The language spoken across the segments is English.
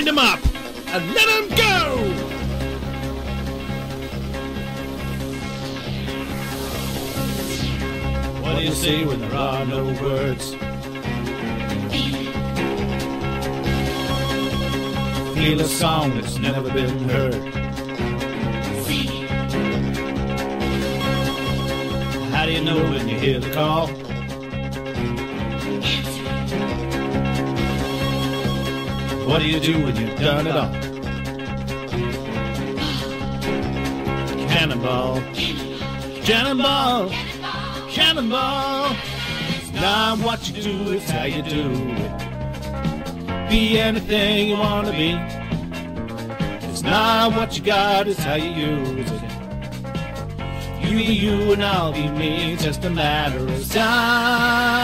wind them up and let them go! What do you say when there are no words? Feel a song that's never been heard. How do you know when you hear the call? What do you do when you've done it all? Cannonball, cannonball, cannonball. It's not what you do, it's how you do it. Be anything you want to be. It's not what you got, it's how you use it. You be you and I'll be me, just a matter of time.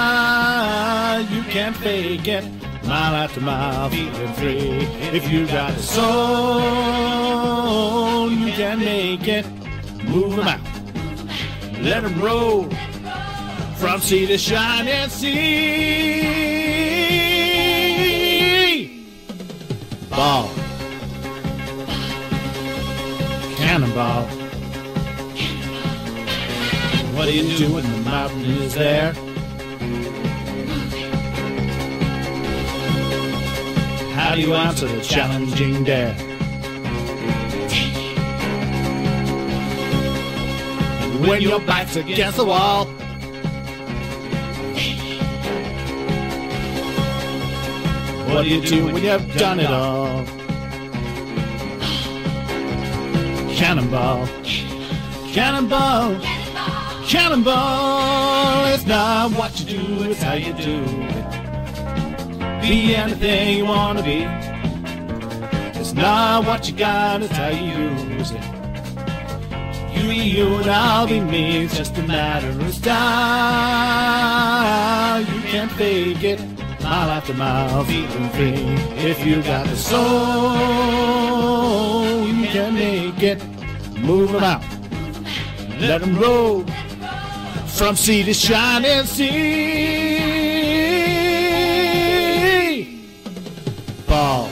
You can't fake it, mile after mile, feeling free. If you got a soul, you can make it. Move them out, let them roll, from sea to shining sea. Ball, cannonball. What do you do when the mountain is there? How do you answer the challenging dare? When your back's against the wall, what do you do when you've done it all? Cannonball, cannonball, cannonball. It's not what you do, it's how you do it. Be anything you want to be. It's not what you got, it's how you use it. You be you and I'll be me, it's just a matter of style. You can't fake it, mile after mile, feeling free. If you got the soul, you can make it. Move them out, let them roll, from sea to shining sea. Ball,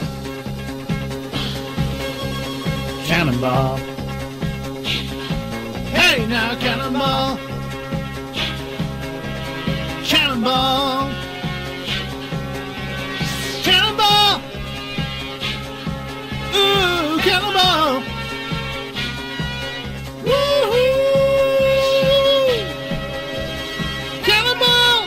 cannonball. Hey now, cannonball, cannonball, cannonball. Ooh, cannonball. Woo-hoo. Cannonball.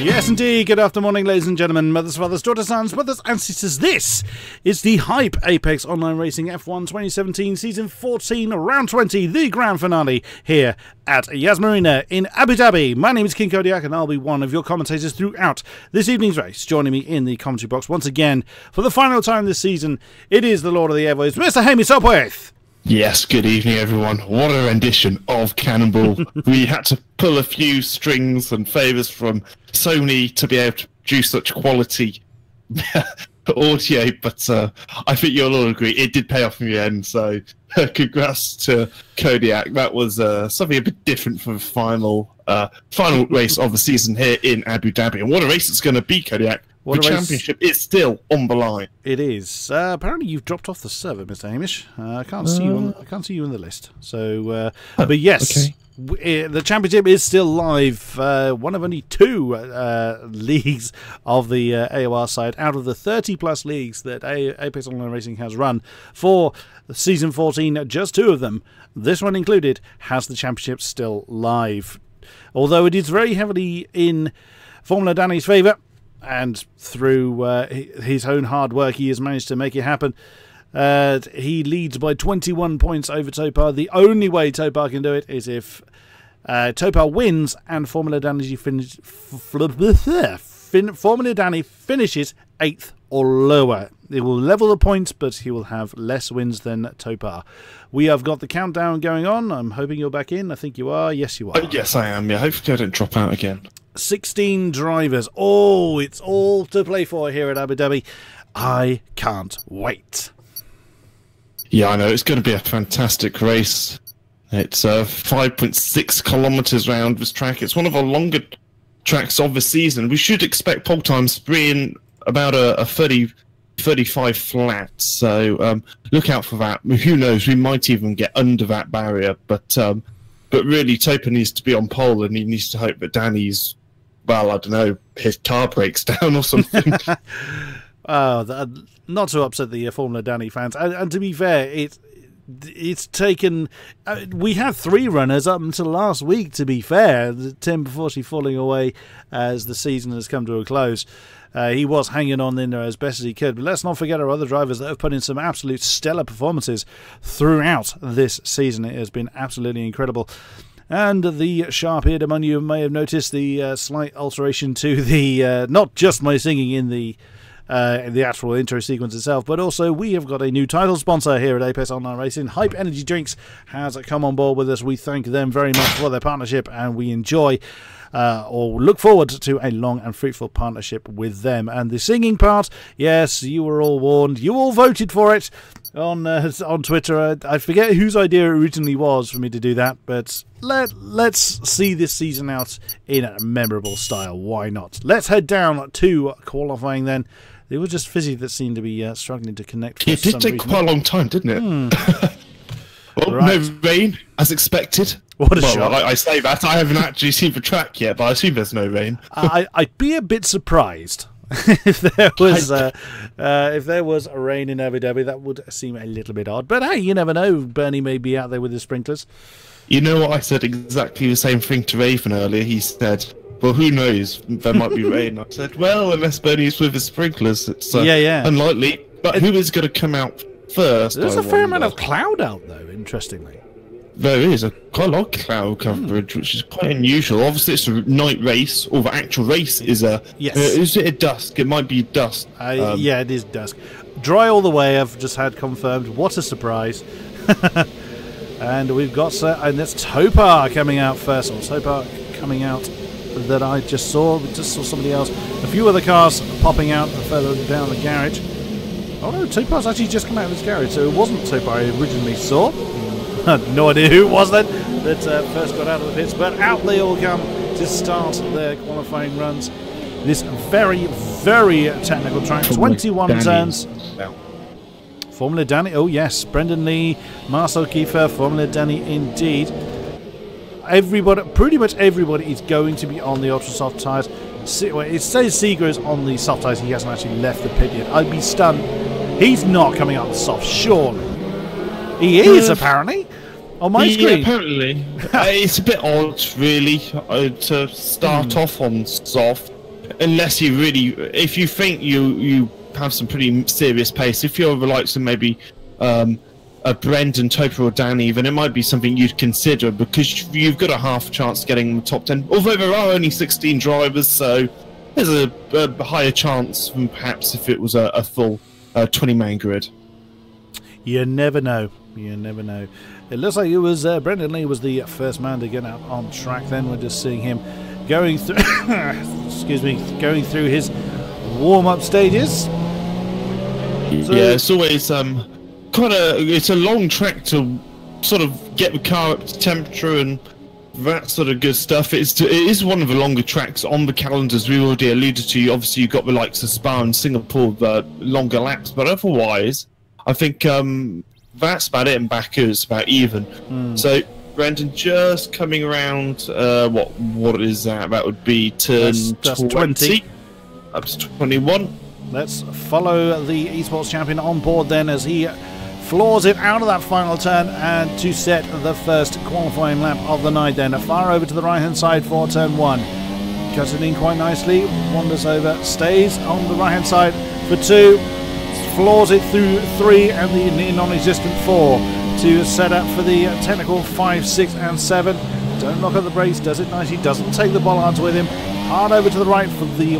Yes, indeed. Good afternoon, ladies and gentlemen, mothers, fathers, daughters, sons, brothers, and sisters. This is the Hype Apex Online Racing F1 2017 Season 14, Round 20, the grand finale here at Yas Marina in Abu Dhabi. My name is King-Kodiak, and I'll be one of your commentators throughout this evening's race. Joining me in the commentary box once again for the final time this season, it is the Lord of the Airways, Mr. Hamish Sopwith. Yes, good evening, everyone. What a rendition of Cannonball. We had to pull a few strings and favours from Sony to be able to produce such quality audio, but I think you'll all agree it did pay off in the end, so congrats to Kodiak. That was something a bit different for the final race of the season here in Abu Dhabi. And what a race it's going to be, Kodiak. The championship is still on the line. It is. Apparently, you've dropped off the server, Mr. Hamish. I can't see you. I can't see you in the list. So, but yes, okay. The championship is still live. One of only two leagues of the AOR side out of the 30+ leagues that Apex Online Racing has run for season 14. Just two of them, this one included, has the championship still live. Although it is very heavily in Formula Danny's favour. And through his own hard work, he has managed to make it happen. He leads by 21 points over Topar. The only way Topar can do it is if Topar wins and Formula Danny finishes 8th or lower. It will level the points, but he will have less wins than Topar. We have got the countdown going on. I'm hoping you're back in. I think you are. Yes, you are. Yes, I am. Yeah, hopefully I don't drop out again. 16 drivers. Oh, it's all to play for here at Abu Dhabi. I can't wait. Yeah, I know. It's going to be a fantastic race. It's 5.6 kilometres round this track. It's one of our longer tracks of the season. We should expect pole times being about a 35 flat. So look out for that. Who knows? We might even get under that barrier. But really, Topa needs to be on pole, and he needs to hope that Danny's, well, I don't know, his car breaks down or something. Not to upset the Formula Danny fans. And to be fair, it's taken... we had 3 runners up until last week, to be fair. Tim, unfortunately, falling away as the season has come to a close. He was hanging on in there as best as he could. But let's not forget our other drivers that have put in some absolute stellar performances throughout this season. It has been absolutely incredible. And the sharp-eared among you may have noticed the slight alteration to the... not just my singing in the actual intro sequence itself, but also we have got a new title sponsor here at Apex Online Racing. Hype Energy Drinks has come on board with us. We thank them very much for their partnership, and we enjoy or look forward to a long and fruitful partnership with them. And the singing part, yes, you were all warned. You all voted for it on Twitter. I forget whose idea it originally was for me to do that, but let's see this season out in a memorable style. Why not? Let's head down to qualifying then. It was just Fizzy that seemed to be struggling to connect. It did take quite a long time, didn't it? Well, right. No rain, as expected. What a shot. I say that. I haven't actually seen the track yet, but I assume there's no rain. I'd be a bit surprised if there was a rain in Abu Dhabi. That would seem a little bit odd. But hey, you never know. Bernie may be out there with his sprinklers. You know what? I said exactly the same thing to Raven earlier. He said, well, who knows? There might be rain. I said, well, unless Bernie's with his sprinklers, it's unlikely. But who is going to come out first? There's a fair amount of cloud out, though, interestingly. There is quite a lot of cloud coverage, which is quite unusual. Obviously, it's a night race, or the actual race is a... Yes. Is it a dusk? It might be dusk. Yeah, it is dusk. Dry all the way, I've just had confirmed. What a surprise. And we've got... and it's Topa coming out first. Or Topa coming out that I just saw. We just saw somebody else. A few other cars popping out further down the garage. Oh no, Topa's actually just come out of his garage, so it wasn't Topa I originally saw. No idea who it was then that first got out of the pits, but out they all come to start their qualifying runs. This very, very technical track, 21 turns. Formula Danny, oh yes, Brendan Lee, Marcel Kiefer, Formula Danny indeed. Everybody, pretty much everybody is going to be on the ultra soft tyres. It says Seeger is on the soft tyres, he hasn't actually left the pit yet. I'd be stunned. He's not coming out the soft, surely. He is, apparently, on my screen. Apparently. It's a bit odd, really, to start off on soft, unless you really, if you think you have some pretty serious pace. If you're the likes of maybe a Brendan, Topa or Danny, then it might be something you'd consider, because you've got a half chance of getting the top 10. Although there are only 16 drivers, so there's a higher chance than perhaps if it was a full 20-man grid. You never know. You never know. It looks like it was Brendan Lee was the first man to get out on track. Then we're just seeing him going through, going through his warm-up stages. So, yeah, it's always it's a long track to sort of get the car up to temperature and that sort of good stuff. It is one of the longer tracks on the calendars. We already alluded to. Obviously, you've got the likes of Spa and Singapore, the longer laps, but otherwise, I think that's about it. In Baku, it's about even. So Brendan just coming around. What is that? That would be turn 20. Up to 21. Let's follow the esports champion on board then as he floors it out of that final turn and to set the first qualifying lap of the night then. Far over to the right hand side for turn 1. Cuts it in quite nicely, wanders over, stays on the right hand side for 2, floors it through 3 and the near non-existent 4 to set up for the technical 5, 6 and 7. Don't lock up the brakes, does it nicely, doesn't take the bollards with him. Hard over to the right for the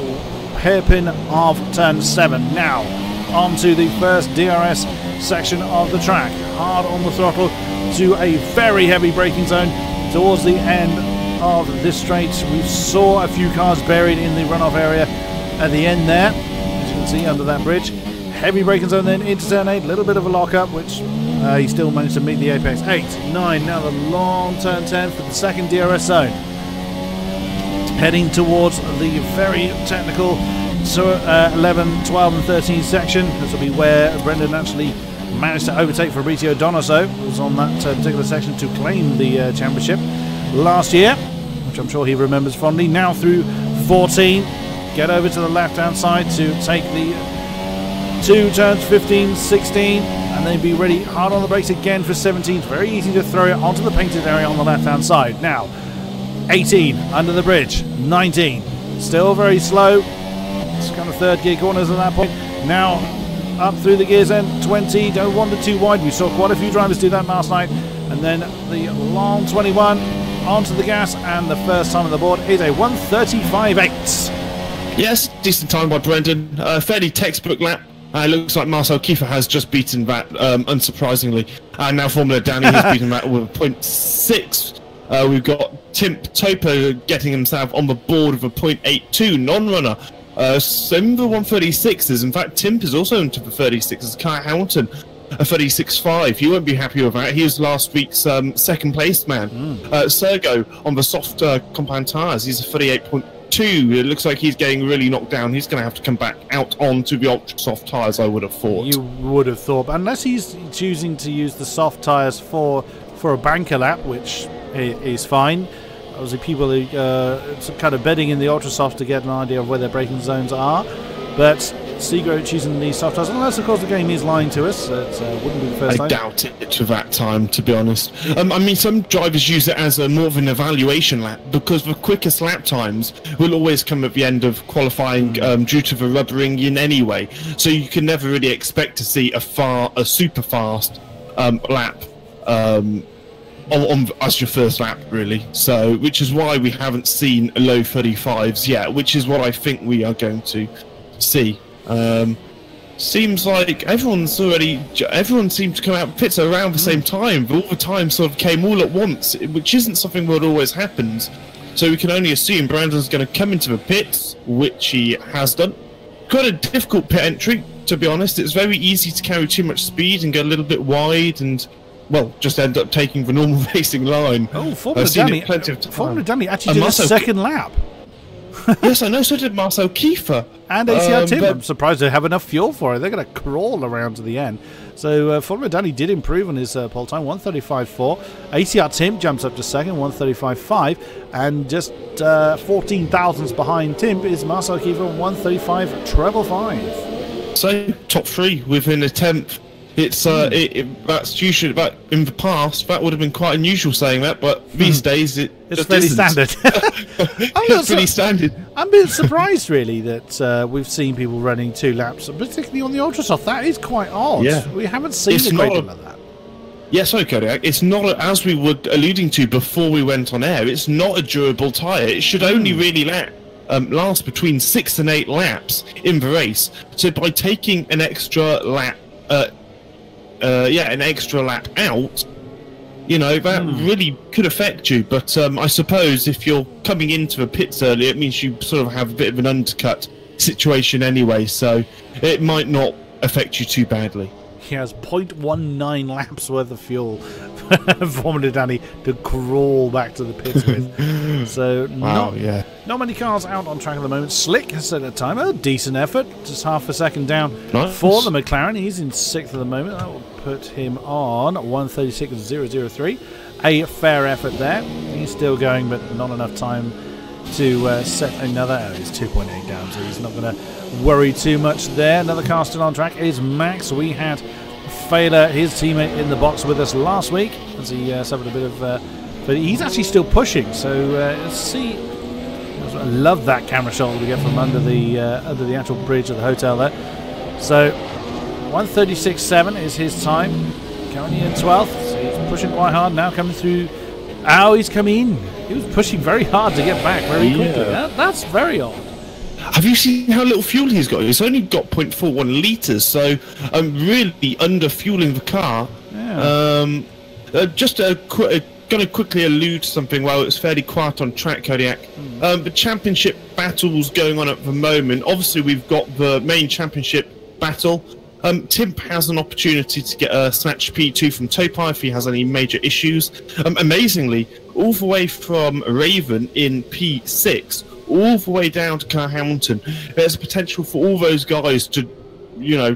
hairpin of turn 7. Now onto the first DRS section of the track. Hard on the throttle to a very heavy braking zone towards the end of this straight. We saw a few cars buried in the runoff area at the end there, as you can see under that bridge. Heavy braking zone then into turn 8, a little bit of a lock-up, which he still managed to meet the apex. 8, 9, now the long turn 10 for the second DRS zone. heading towards the very technical 11, 12 and 13 section. This will be where Brendan actually managed to overtake Fabrizio Donoso, who was on that particular section to claim the championship last year, which I'm sure he remembers fondly. Now through 14, get over to the left-hand side to take the 2 turns, 15, 16, and then be ready hard on the brakes again for 17. It's very easy to throw it onto the painted area on the left-hand side. Now, 18 under the bridge, 19, still very slow. It's kind of third gear corners at that point. Now up through the gears end, 20, don't wander too wide. We saw quite a few drivers do that last night. And then the long 21 onto the gas, and the first time on the board is a 1:35.8. Yes, decent time by Brendan. Fairly textbook lap. Looks like Marcel Kiefer has just beaten that, unsurprisingly. And now Formula Danny has beaten that with a 0.6. We've got Tim Topo getting himself on the board with a 0.82 non-runner. Some of the 136s, in fact, Timp is also into the 36s. Kai Hamilton, a 36.5. He won't be happy with that. He was last week's second place man. Sergo on the soft compound tyres, he's a 38.2. It looks like he's getting really knocked down. He's going to have to come back out onto the ultra soft tyres, I would have thought. You would have thought, unless he's choosing to use the soft tyres for a banker lap, which is fine. Obviously, people are kind of bedding in the ultra soft to get an idea of where their braking zones are, but Segro choosing the soft tyres, unless of course the game is lying to us. It wouldn't be the first time. I doubt it to that time, to be honest. I mean, some drivers use it as more of an evaluation lap, because the quickest lap times will always come at the end of qualifying due to the rubbering in anyway. So you can never really expect to see a super fast lap as your first lap, really. So, which is why we haven't seen low 35s yet, which is what I think we are going to see. Seems like everyone seemed to come out of pits around the same time, but all the time sort of came all at once, which isn't something that always happens. So we can only assume Brandon's going to come into the pits, which he has done. Quite a difficult pit entry, to be honest. It's very easy to carry too much speed and go a little bit wide and, well, just end up taking the normal racing line. Oh, Formula Danny actually did a second lap. Yes, I know, so did Marcel Kiefer. And ACR Tim. I'm surprised they have enough fuel for it. They're going to crawl around to the end. So Formula Danny did improve on his pole time, 1:35.4. ACR Tim jumps up to second, 1:35.5. And just 14 thousandths behind Tim is Marcel Kiefer, 1:35.5. So, top three within a tenth. It's that's usually, but in the past that would have been quite unusual saying that, but these days it's fairly standard. It's pretty standard. I'm a bit surprised, really, that we've seen people running 2 laps, particularly on the Ultrasoft. That is quite odd. Yeah. We haven't seen a great deal of that. Yes, sorry, Kodiak. It's not, as we were alluding to before we went on air, it's not a durable tyre. It should only really last between 6 and 8 laps in the race. So by taking an extra lap, an extra lap out, you know, that really could affect you. But I suppose if you're coming into the pits early, it means you sort of have a bit of an undercut situation anyway, so it might not affect you too badly. He has 0.19 laps worth of fuel for Formula Danny to crawl back to the pits with. So not many cars out on track at the moment. Slick has set a timer, a decent effort, just half a second down for the McLaren. He's in 6th at the moment. That will put him on 1:36.003. A fair effort there. He's still going, but not enough time to set another. Oh, he's 2.8 down, so he's not going to worry too much there. Another car still on track is Max. We had Failer, his teammate, in the box with us last week as he suffered a bit of but he's actually still pushing, so let's see. I love that camera shot that we get from under the actual bridge of the hotel there. So 1:36.7 is his time, currently in 12th, so he's pushing quite hard now, coming through. Oh, he's come in. He was pushing very hard to get back very quickly. That's very odd. Have you seen how little fuel he's got? He's only got 0.41 litres, so really under-fueling the car. Yeah. Just going to quickly allude to something while it's fairly quiet on track, Kodiak. The championship battles going on at the moment. Obviously, we've got the main championship battle, Tim has an opportunity to get a snatch P2 from Topar if he has any major issues. Amazingly, all the way from Raven in P6, all the way down to Kyle Hamilton, there's potential for all those guys to, you know,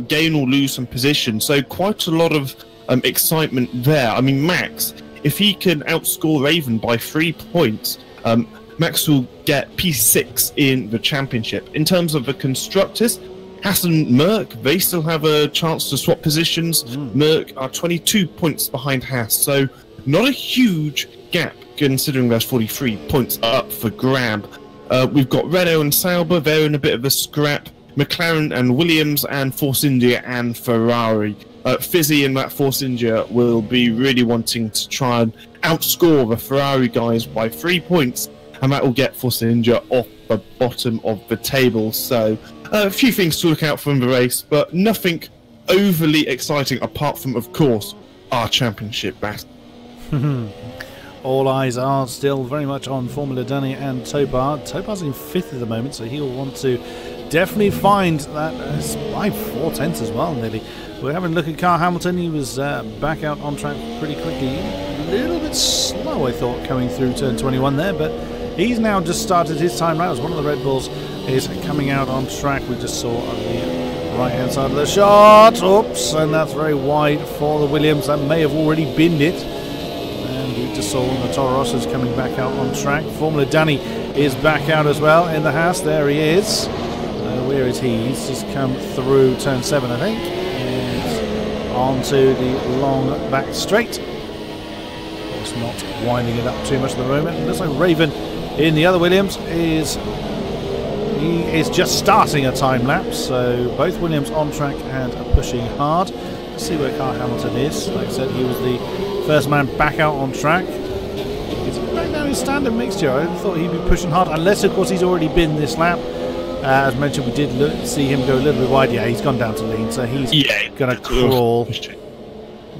gain or lose some position. So quite a lot of excitement there. I mean, Max, if he can outscore Raven by 3 points, Max will get P6 in the championship. In terms of the constructors, Hassan, Merck, they still have a chance to swap positions. Merck are 22 points behind Haas, so not a huge gap considering there's 43 points up for grab. We've got Renault and Sauber, they're in a bit of a scrap. McLaren and Williams and Force India and Ferrari. Fizzy in that Force India will be really wanting to try and outscore the Ferrari guys by 3 points, and that will get Force India off the bottom of the table. So a few things to look out for in the race, but nothing overly exciting apart from, of course, our championship battle. All eyes are still very much on Formula Danny and Topar. Topar's in 5th at the moment, so he'll want to definitely find that by 4 tenths as well, nearly. We're having a look at Kyle Hamilton. He was back out on track pretty quickly. A little bit slow, I thought, coming through turn 21 there, but he's now just started his time round as one of the Red Bulls is coming out on track. We just saw on the right-hand side of the shot. Oops, and that's very wide for the Williams. That may have already binned it. And we just saw one of the Toro Rossos coming back out on track. Formula Danny is back out as well in the house. There he is. Where is he? He's just come through turn 7, I think. And onto the long back straight. It's not winding it up too much at the moment. It looks like Raven in the other Williams is just starting a time lapse, so both Williams on track and are pushing hard. Let's see where Kyle Hamilton is. Like I said, he was the first man back out on track. He's back down his standard mixture. I thought he'd be pushing hard, unless of course he's already been this lap. As mentioned, we did see him go a little bit wide. Yeah, he's gone down to lean, so he's going to crawl.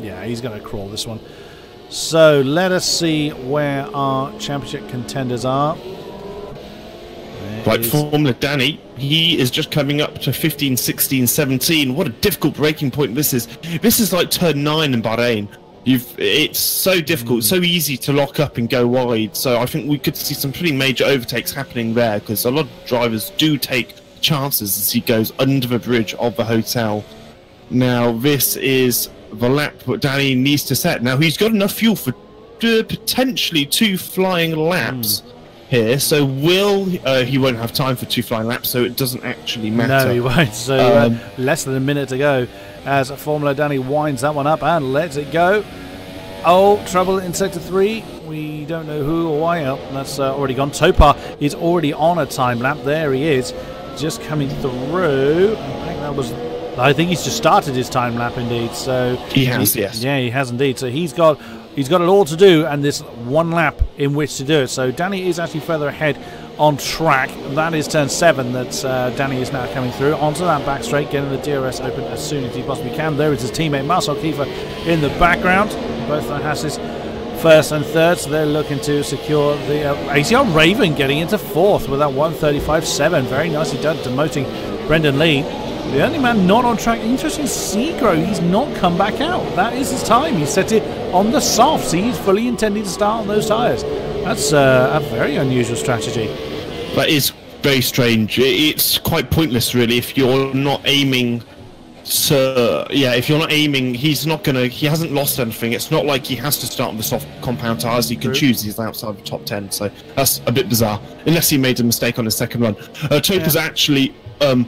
Yeah, he's going to crawl this one. So let us see where our championship contenders are. Like Formula Danny, he is just coming up to 15, 16, 17. What a difficult breaking point this is. This is like turn 9 in Bahrain. It's so difficult, so easy to lock up and go wide. So I think we could see some pretty major overtakes happening there, because a lot of drivers do take chances as he goes under the bridge of the hotel. Now this is the lap that Danny needs to set. Now he's got enough fuel for potentially 2 flying laps here, so he won't have time for 2 flying laps, so it doesn't actually matter. No, he won't. So less than a minute to go as Formula Danny winds that one up and lets it go. Oh, trouble in sector 3. We don't know who or why. Oh, that's already gone. Topar is already on a time lap. There he is, just coming through. I think he's just started his time lap indeed. So he has, yes. Yeah, he has indeed. So he's got it all to do, and this 1 lap in which to do it. So Danny is actually further ahead on track. That is turn 7 that Danny is now coming through onto that back straight, getting the DRS open as soon as he possibly can. There is his teammate Marcel Kiefer in the background. Both the Hasses 1st and 3rd, so they're looking to secure the ACR Raven getting into 4th with that 1:35.7. Very nicely done, demoting Brendan Lee. The only man not on track, interesting, Segro, he's not come back out. That is his time. He set it on the softs. He's fully intending to start on those tyres. That's a very unusual strategy. That is very strange. It's quite pointless, really, if you're not aiming. So yeah, if you're not aiming, he hasn't lost anything. It's not like he has to start on the soft compound tyres. He can choose. He's outside the top 10, so that's a bit bizarre. Unless he made a mistake on his second run. Topa's actually on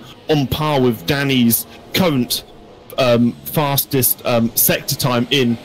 par with Danny's current fastest sector time in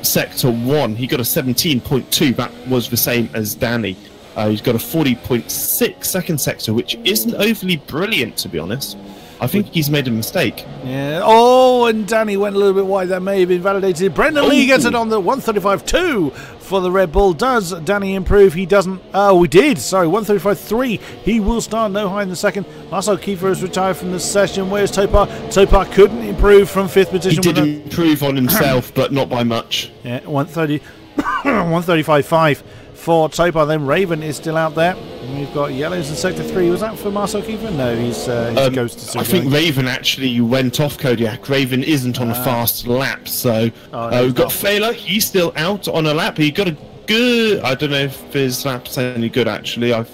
sector 1. He got a 17.2. That was the same as Danny. He's got a 40.6 second sector, which isn't overly brilliant, to be honest. I think he's made a mistake. Yeah. Oh, and Danny went a little bit wide. That may have invalidated. Brendan Lee gets it on the 1:35.2 for the Red Bull. Does Danny improve? He doesn't. Oh, we did. Sorry, 1:35.3. He will start no higher than the second. Marcel Kiefer has retired from the session. Where's Topar? Topar couldn't improve from 5th position. He did improve on himself, but not by much. Yeah, 1:35.5 for Topar. Then Raven is still out there. We've got yellows in sector 3. Was that for Marcel Kiefer? No, he's ghosted. I think Raven actually went off Kodiak. Raven isn't on a fast lap, so we've got Failer. He's still out on a lap. He got a good. I don't know if his lap's any good actually. No,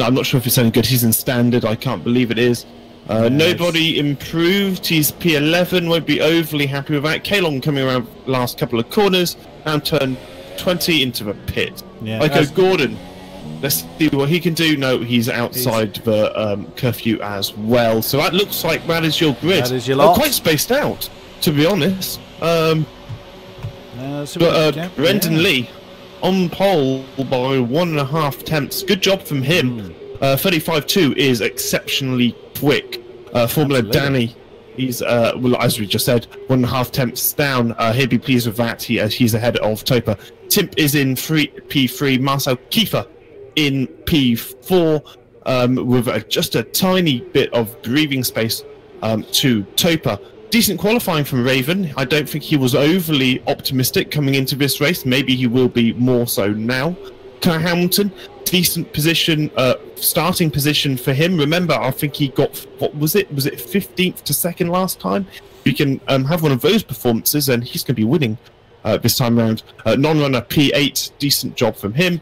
I'm not sure if it's any good. He's in standard. I can't believe it is. Nobody improved. He's P11. Won't be overly happy with that. Kalon coming around last couple of corners and turn 20 into the pit. Okay, Gordon. Let's see what he can do. No, he's outside the curfew as well. So that looks like that is your grid. That is your lot. Quite spaced out, to be honest. Brendan Lee on pole by 1.5 tenths. Good job from him. 35.2 is exceptionally quick. Formula Danny, he's well, as we just said, 1.5 tenths down. He'll be pleased with that. He's ahead of Topar. Timp is in P3. Marcel Kiefer in P4 with just a tiny bit of breathing space to Topar. Decent qualifying from Raven. I don't think he was overly optimistic coming into this race. Maybe he will be more so now. Kyle Hamilton, decent position, starting position for him. Remember, I think he got, what was it? Was it 15th to 2nd last time? You can have one of those performances and he's going to be winning this time around. Non-runner P8, decent job from him.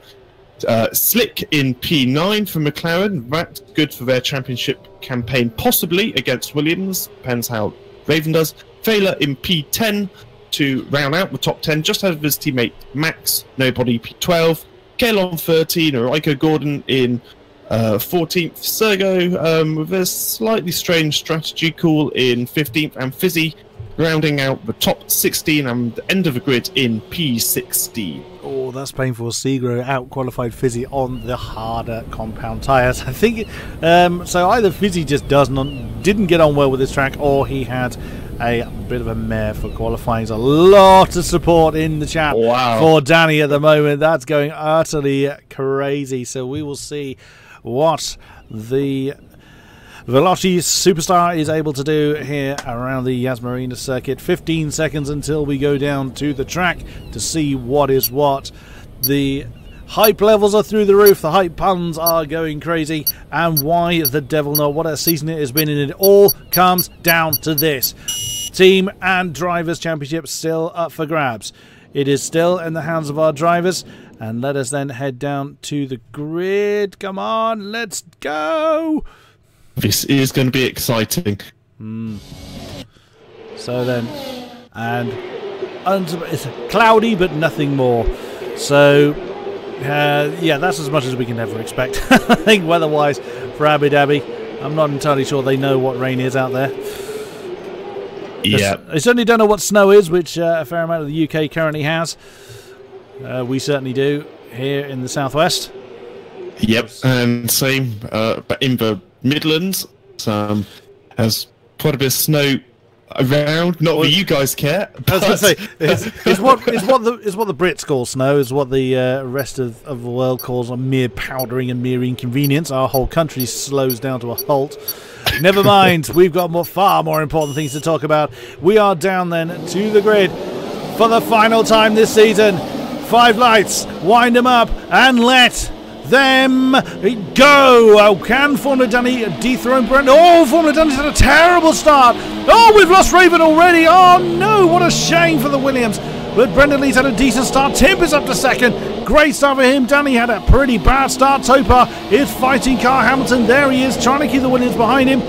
Slick in P9 from McLaren. That's good for their championship campaign, possibly against Williams. Depends how Raven does. Failer in P10 to round out the top 10, just ahead of his teammate Max. Nobody P12. Kalon 13, Raiko Gordon in 14th. Sergo with a slightly strange strategy call in 15th, and Fizzy rounding out the top 16 and the end of the grid in P16. Oh, that's painful. Segro out-qualified Fizzy on the harder compound tyres. I think so. Either Fizzy just didn't get on well with this track, or he had a bit of a mare for qualifying. There's a lot of support in the chat for Danny at the moment. That's going utterly crazy. So we will see what the Veloci Superstar is able to do here around the Yas Marina circuit. 15 seconds until we go down to the track to see what is what. The hype levels are through the roof. The hype puns are going crazy. And why the devil not? What a season it has been. And it all comes down to this. Team and Drivers' Championship still up for grabs. It is still in the hands of our drivers. And let us then head down to the grid. Come on, let's go. This is going to be exciting. So then, and it's cloudy, but nothing more. So, yeah, that's as much as we can ever expect. I think weather-wise for Abu Dhabi. I'm not entirely sure they know what rain is out there. Yeah. They certainly don't know what snow is, which a fair amount of the UK currently has. We certainly do here in the southwest. Yep, and same, but in the Midlands, has quite a bit of snow around. Not that you guys care. I was going to say, it's what the Brits call snow, is what the rest of the world calls a mere powdering and mere inconvenience. Our whole country slows down to a halt. Never mind, we've got far more important things to talk about. We are down then to the grid for the final time this season. 5 lights, wind them up, and let them go. Oh, can Formula Danny dethrone Brent? Oh, Formula Danny's had a terrible start. Oh, we've lost Raven already. Oh no, what a shame for the Williams. But Brendan Lee's had a decent start. Timp is up to 2nd. Great start for him. Danny had a pretty bad start. Topar is fighting Carl Hamilton. There he is, trying to keep the Williams behind him.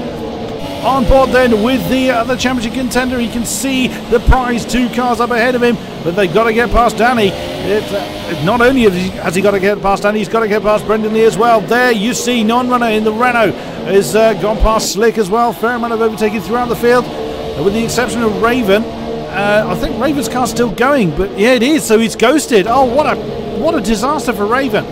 On board then with the other championship contender. He can see the prize, 2 cars up ahead of him, but they've got to get past Danny. Not only has he got to get past Danny, he's got to get past Brendan Lee as well. There you see non-runner in the Renault has gone past Slick as well. Fair amount of overtaking throughout the field, with the exception of Raven. I think Raven's car's still going, but yeah, it is. So he's ghosted. Oh, what a disaster for Raven.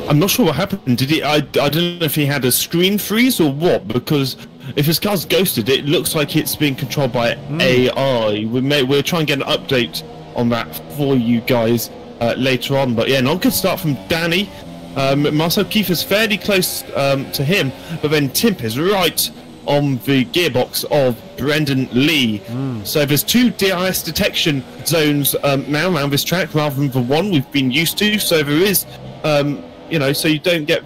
I'm not sure what happened. Did he? I don't know if he had a screen freeze or what, because if his car's ghosted, it looks like it's being controlled by AI. We'll try and get an update on that for you guys later on. But yeah, not a good start from Danny. Marcel Kiefer's fairly close to him, but then Timp is right on the gearbox of Brendan Lee. So there's 2 DRS detection zones now around this track rather than the one we've been used to. So there is, you know, so you don't get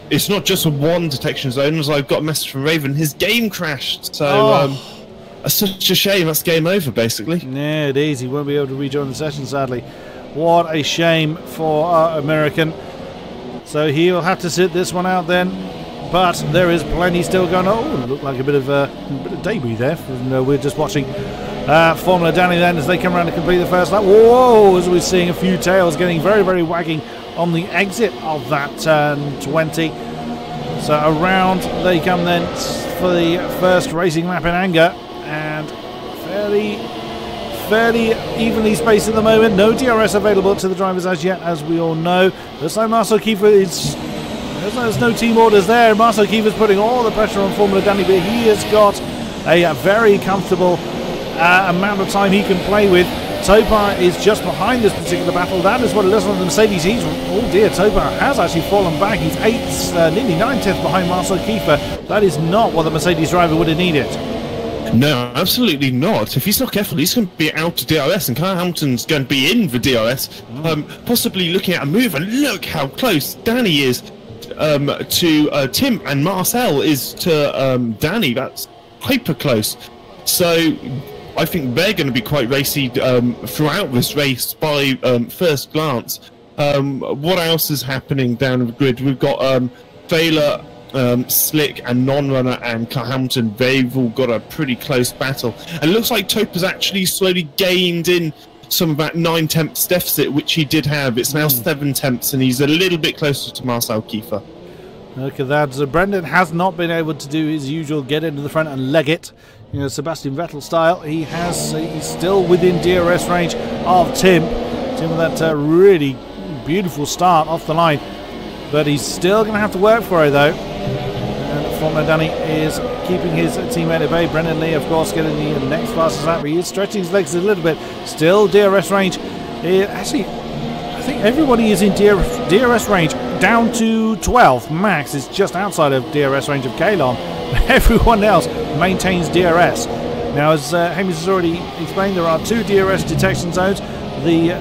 it's not just a 1 detection zone. As I've got a message from Raven, his game crashed. So it's such a shame. That's game over, basically. Yeah, it is. He won't be able to rejoin the session, sadly. What a shame for our American. So he'll have to sit this one out then. But there is plenty still going on. Oh, looked like a bit of debris there. We're just watching Formula Danny then as they come around to complete the first lap. Whoa, as we're seeing a few tails getting very, very wagging on the exit of that turn 20. So around they come then for the first racing lap in anger, and fairly evenly spaced at the moment. No DRS available to the drivers as yet, as we all know. Looks like Marcel Kiefer is... There's no team orders there. Marcel Kiefer's putting all the pressure on Formula Danny, but he has got a very comfortable amount of time he can play with. Topar is just behind this particular battle. That is what it looks like. The Mercedes, oh dear, Topar has actually fallen back. He's 8th, nearly 9th behind Marcel Kiefer. That is not what the Mercedes driver would have needed. No, absolutely not. If he's not careful, he's going to be out of DRS, and Kyle Hamilton's going to be in for DRS, possibly looking at a move. And look how close Danny is to Tim, and Marcel is to Danny. That's hyper close. So I think they're going to be quite racy throughout this race by first glance. What else is happening down the grid? We've got Thaler, Slick and Non-Runner and Kyle Hamilton. They've all got a pretty close battle. And it looks like Topa's actually slowly gained in some of that 9/10 deficit, which he did have. It's now 7/10, and he's a little bit closer to Marcel Kiefer. Look at that. So Brendan has not been able to do his usual get into the front and leg it, you know, Sebastian Vettel style. He's still within DRS range of Tim with that really beautiful start off the line, but he's still going to have to work for it though. And Formula Danny is keeping his teammate at bay. Brendan Lee, of course, getting the next fastest lap. He is stretching his legs a little bit. Still DRS range. Actually, I think everybody is in DRS range down to 12. Max is just outside of DRS range of Kalon. Everyone else maintains DRS. Now, as Hamish has already explained, there are 2 DRS detection zones. The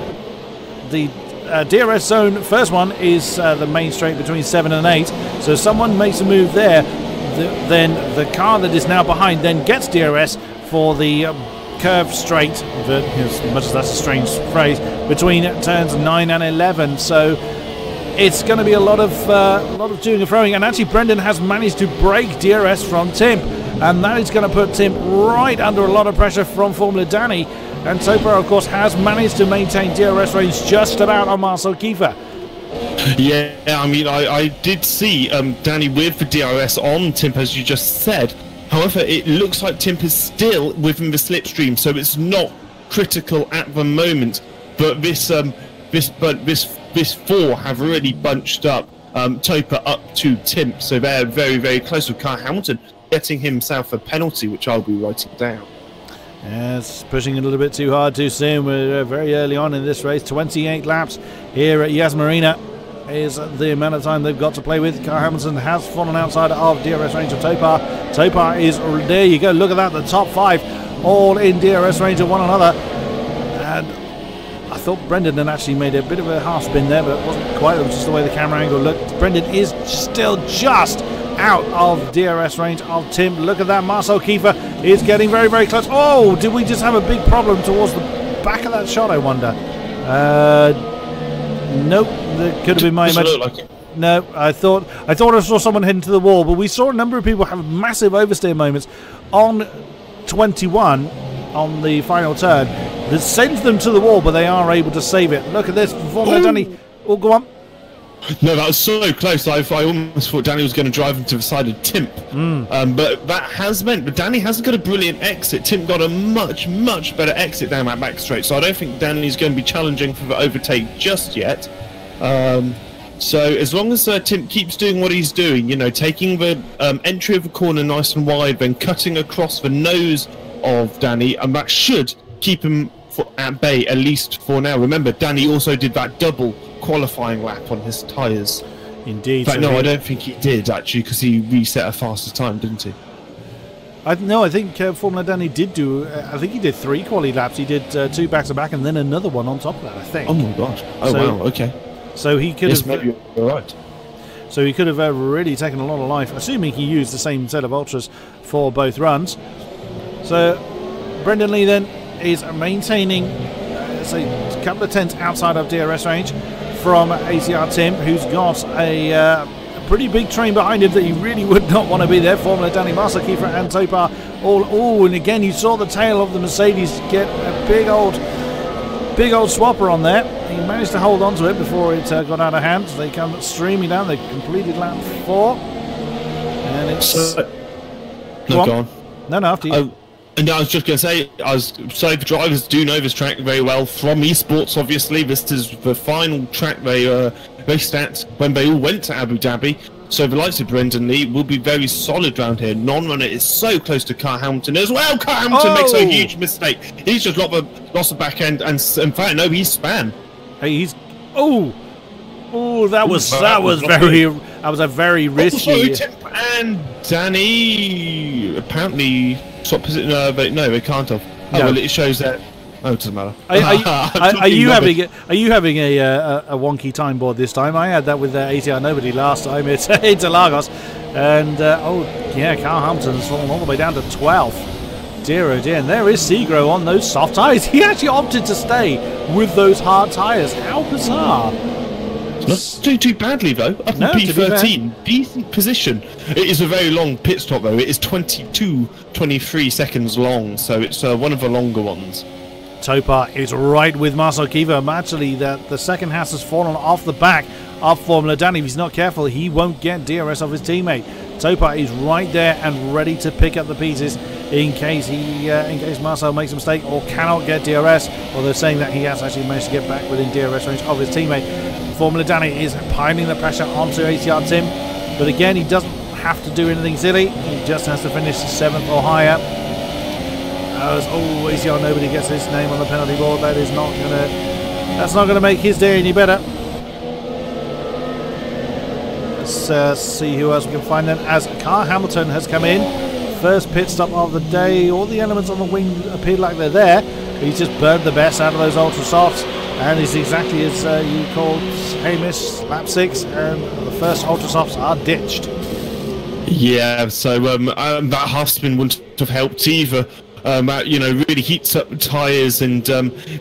DRS zone, first one, is the main straight between 7 and 8. So if someone makes a move there, then the car that is now behind then gets DRS for the curved straight, as much as that's a strange phrase, between turns 9 and 11. So it's going to be a lot of doing and throwing. And actually, Brendan has managed to break DRS from Tim, and that is going to put Tim right under a lot of pressure from Formula Danny. And Topar, of course, has managed to maintain DRS range just about on Marcel Kiefer. Yeah, I mean, I did see Danny with the DRS on Tim, as you just said. However, it looks like Tim is still within the slipstream, so it's not critical at the moment. But this 4 have really bunched up Topar up to Tim, so they're very, very close with Kyle Hamilton getting himself a penalty, which I'll be writing down. Yeah, it's pushing a little bit too hard too soon. We're very early on in this race. 28 laps here at Yas Marina is the amount of time they've got to play with. Kyle Hamilton has fallen outside of DRS range of Topar. Topar is, there you go, look at that, the top 5 all in DRS range of one another. And I thought Brendan had actually made a bit of a half spin there, but it wasn't quite. It was just the way the camera angle looked. Brendan is still just out of DRS range of Tim. Look at that. Marcel Kiefer is getting very, very close. Oh, did we just have a big problem towards the back of that shot, I wonder? Nope. That could have been my image. Like no, I thought I saw someone heading to the wall, but we saw a number of people have massive oversteer moments on 21 on the final turn that sends them to the wall, but they are able to save it. Look at this. Formula Danny. Oh, go on. No, that was so close. I almost thought Danny was going to drive him to the side of Timp. But that has meant that Danny hasn't got a brilliant exit. Timp got a much, much better exit down that back straight. So I don't think Danny's going to be challenging for the overtake just yet. So as long as Timp keeps doing what he's doing, you know, taking the entry of the corner nice and wide, then cutting across the nose of Danny, and that should keep him at bay, at least for now. Remember, Danny also did that double qualifying lap on his tyres. Indeed. But no, I don't think he did, actually, because he reset a faster time, didn't he? I think Formula Danny did do. I think he did 3 quali laps. He did 2 back-to-back and then another one on top of that, I think. Oh my gosh! Oh wow! Okay. So he could have. Maybe you're right. So he could have really taken a lot of life, assuming he used the same set of ultras for both runs. So Brendan Lee then is maintaining a couple of tenths outside of DRS range from ACR Tim, who's got a pretty big train behind him that he really would not want to be there. Formula Danny, Marcel Kiefer and Topar all, and again you saw the tail of the Mercedes get a big old swapper on there. He managed to hold on to it before it got out of hand. They come streaming down. They completed lap 4, and it's go on. No, after you. And I was just going to say, the drivers do know this track very well from esports. Obviously, this is the final track they raced at when they all went to Abu Dhabi. So the likes of Brendan Lee will be very solid round here. Non-runner is so close to Carl Hamilton as well. Carl Hamilton makes a huge mistake. He's just lost the back end, and in fact, no, he's span. Hey, he's that was a very risky. Also, Tim and Danny apparently swapped position. No, they can't have. Oh, well, it shows that. Oh, it doesn't matter. Are you having a wonky time board this time? I had that with ATR Nobody last time. It's Interlagos, and Carl Hamilton's fallen all the way down to 12th. Dear oh dear, and there is Segro on those soft tyres. He actually opted to stay with those hard tyres. How bizarre! Not doing too badly though. Up in P13, decent position. It is a very long pit stop though. It is 23 seconds long, so it's one of the longer ones. Topar is right with Marcel Kiefer. Actually, the second Haas has fallen off the back of Formula Danny. If he's not careful, he won't get DRS off his teammate. Topar is right there and ready to pick up the pieces in case Marcel makes a mistake or cannot get DRS. Although saying that, he has actually managed to get back within DRS range of his teammate. Formula Danny is piling the pressure onto ACR Tim, but again, he doesn't have to do anything silly. He just has to finish 7th or higher. ACR Nobody gets his name on the penalty board. That's not gonna make his day any better. Let's see who else we can find then. As Carl Hamilton has come in, first pit stop of the day. All the elements on the wing appear like they're there. He's just burned the best out of those ultra softs, and it's exactly as you called Hamish, lap 6, and the first ultra softs are ditched. Yeah, so that half spin wouldn't have helped either. Really heats up the tyres, and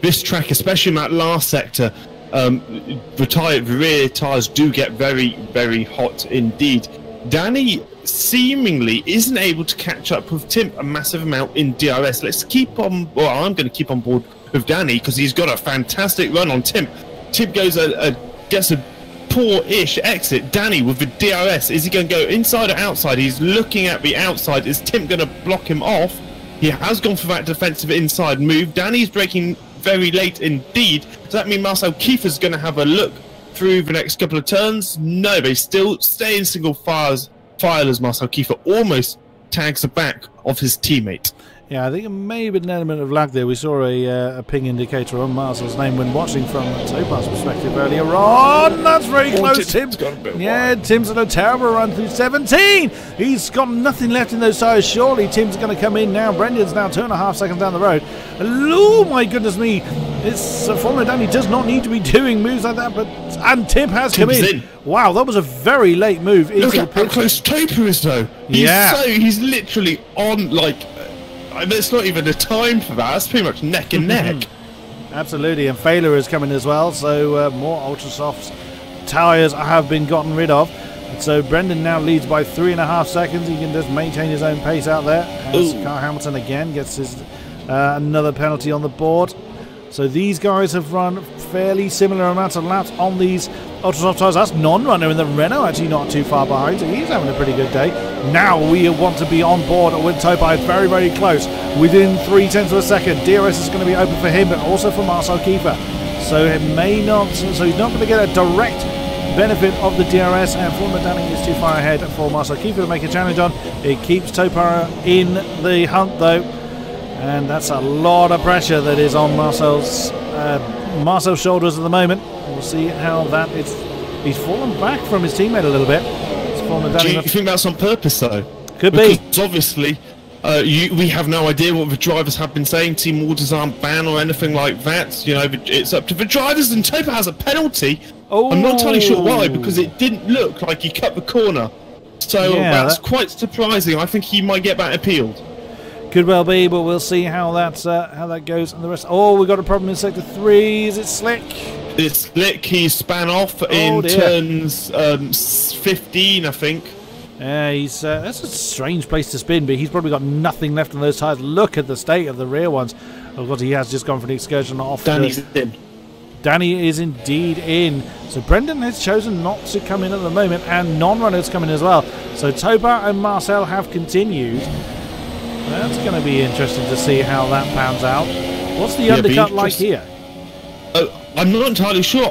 this track, especially in that last sector, the rear tyres do get very, very hot indeed. Danny seemingly isn't able to catch up with Tim a massive amount in DRS. I'm going to keep on board with Danny because he's got a fantastic run on Tim. Tim gets a poor-ish exit. Danny with the DRS, is he going to go inside or outside? He's looking at the outside. Is Tim going to block him off? He has gone for that defensive inside move. Danny's braking very late indeed. Does that mean Marcel Kiefer's going to have a look through the next couple of turns? No, they still stay in single file as Marcel Kiefer almost tags the back of his teammate. Yeah, I think it may have been an element of lag there. We saw a ping indicator on Marcel's name when watching from Topar's perspective earlier on. That's very close. Tim's on a terrible run through 17. He's got nothing left in those tyres. Surely Tim's going to come in now. Brendan's now 2.5 seconds down the road. Oh my goodness me! It's Formula Danny does not need to be doing moves like that, and Tim has come in. Wow, that was a very late move into the pit. Look how close Topar is though. He's literally on there's not even a time for that. That's pretty much neck and neck. Absolutely, and Failer is coming as well, so more ultra softs tyres have been gotten rid of. And so Brendan now leads by 3.5 seconds. He can just maintain his own pace out there. As Carl Hamilton again gets his another penalty on the board. So these guys have run fairly similar amounts of laps on these ultra soft tyres. That's non-runner in the Renault actually not too far behind, so he's having a pretty good day. Now we want to be on board with Topar. It's very, very close, within 0.3 of a second. DRS is going to be open for him, but also for Marcel Kiefer. So it may not. So he's not going to get a direct benefit of the DRS, and Formula Danny is too far ahead for Marcel Kiefer to make a challenge on. It keeps Topar in the hunt though, and that's a lot of pressure that is on Marcel's shoulders at the moment. We'll see how that is He's fallen back from his teammate a little bit. He's fallen down. Do you think that's on purpose, though? Could be. Because obviously, we have no idea what the drivers have been saying. Team orders aren't banned or anything like that. You know, it's up to the drivers, and Topa has a penalty. Oh. I'm not entirely sure why, because it didn't look like he cut the corner. So that's quite surprising. I think he might get that appealed. Could well be, but we'll see how that goes. And the rest. Oh, we've got a problem in sector 3. Is it Slick? It's Slick. He span off in turns 15, I think. He's that's a strange place to spin, but he's probably got nothing left on those tyres. Look at the state of the rear ones. Of course, he has just gone for the excursion off. Danny's in. Danny is indeed in. So Brendan has chosen not to come in at the moment, and non-runners come in as well. So Topa and Marcel have continued. That's going to be interesting to see how that pans out. What's the undercut like here? I'm not entirely sure.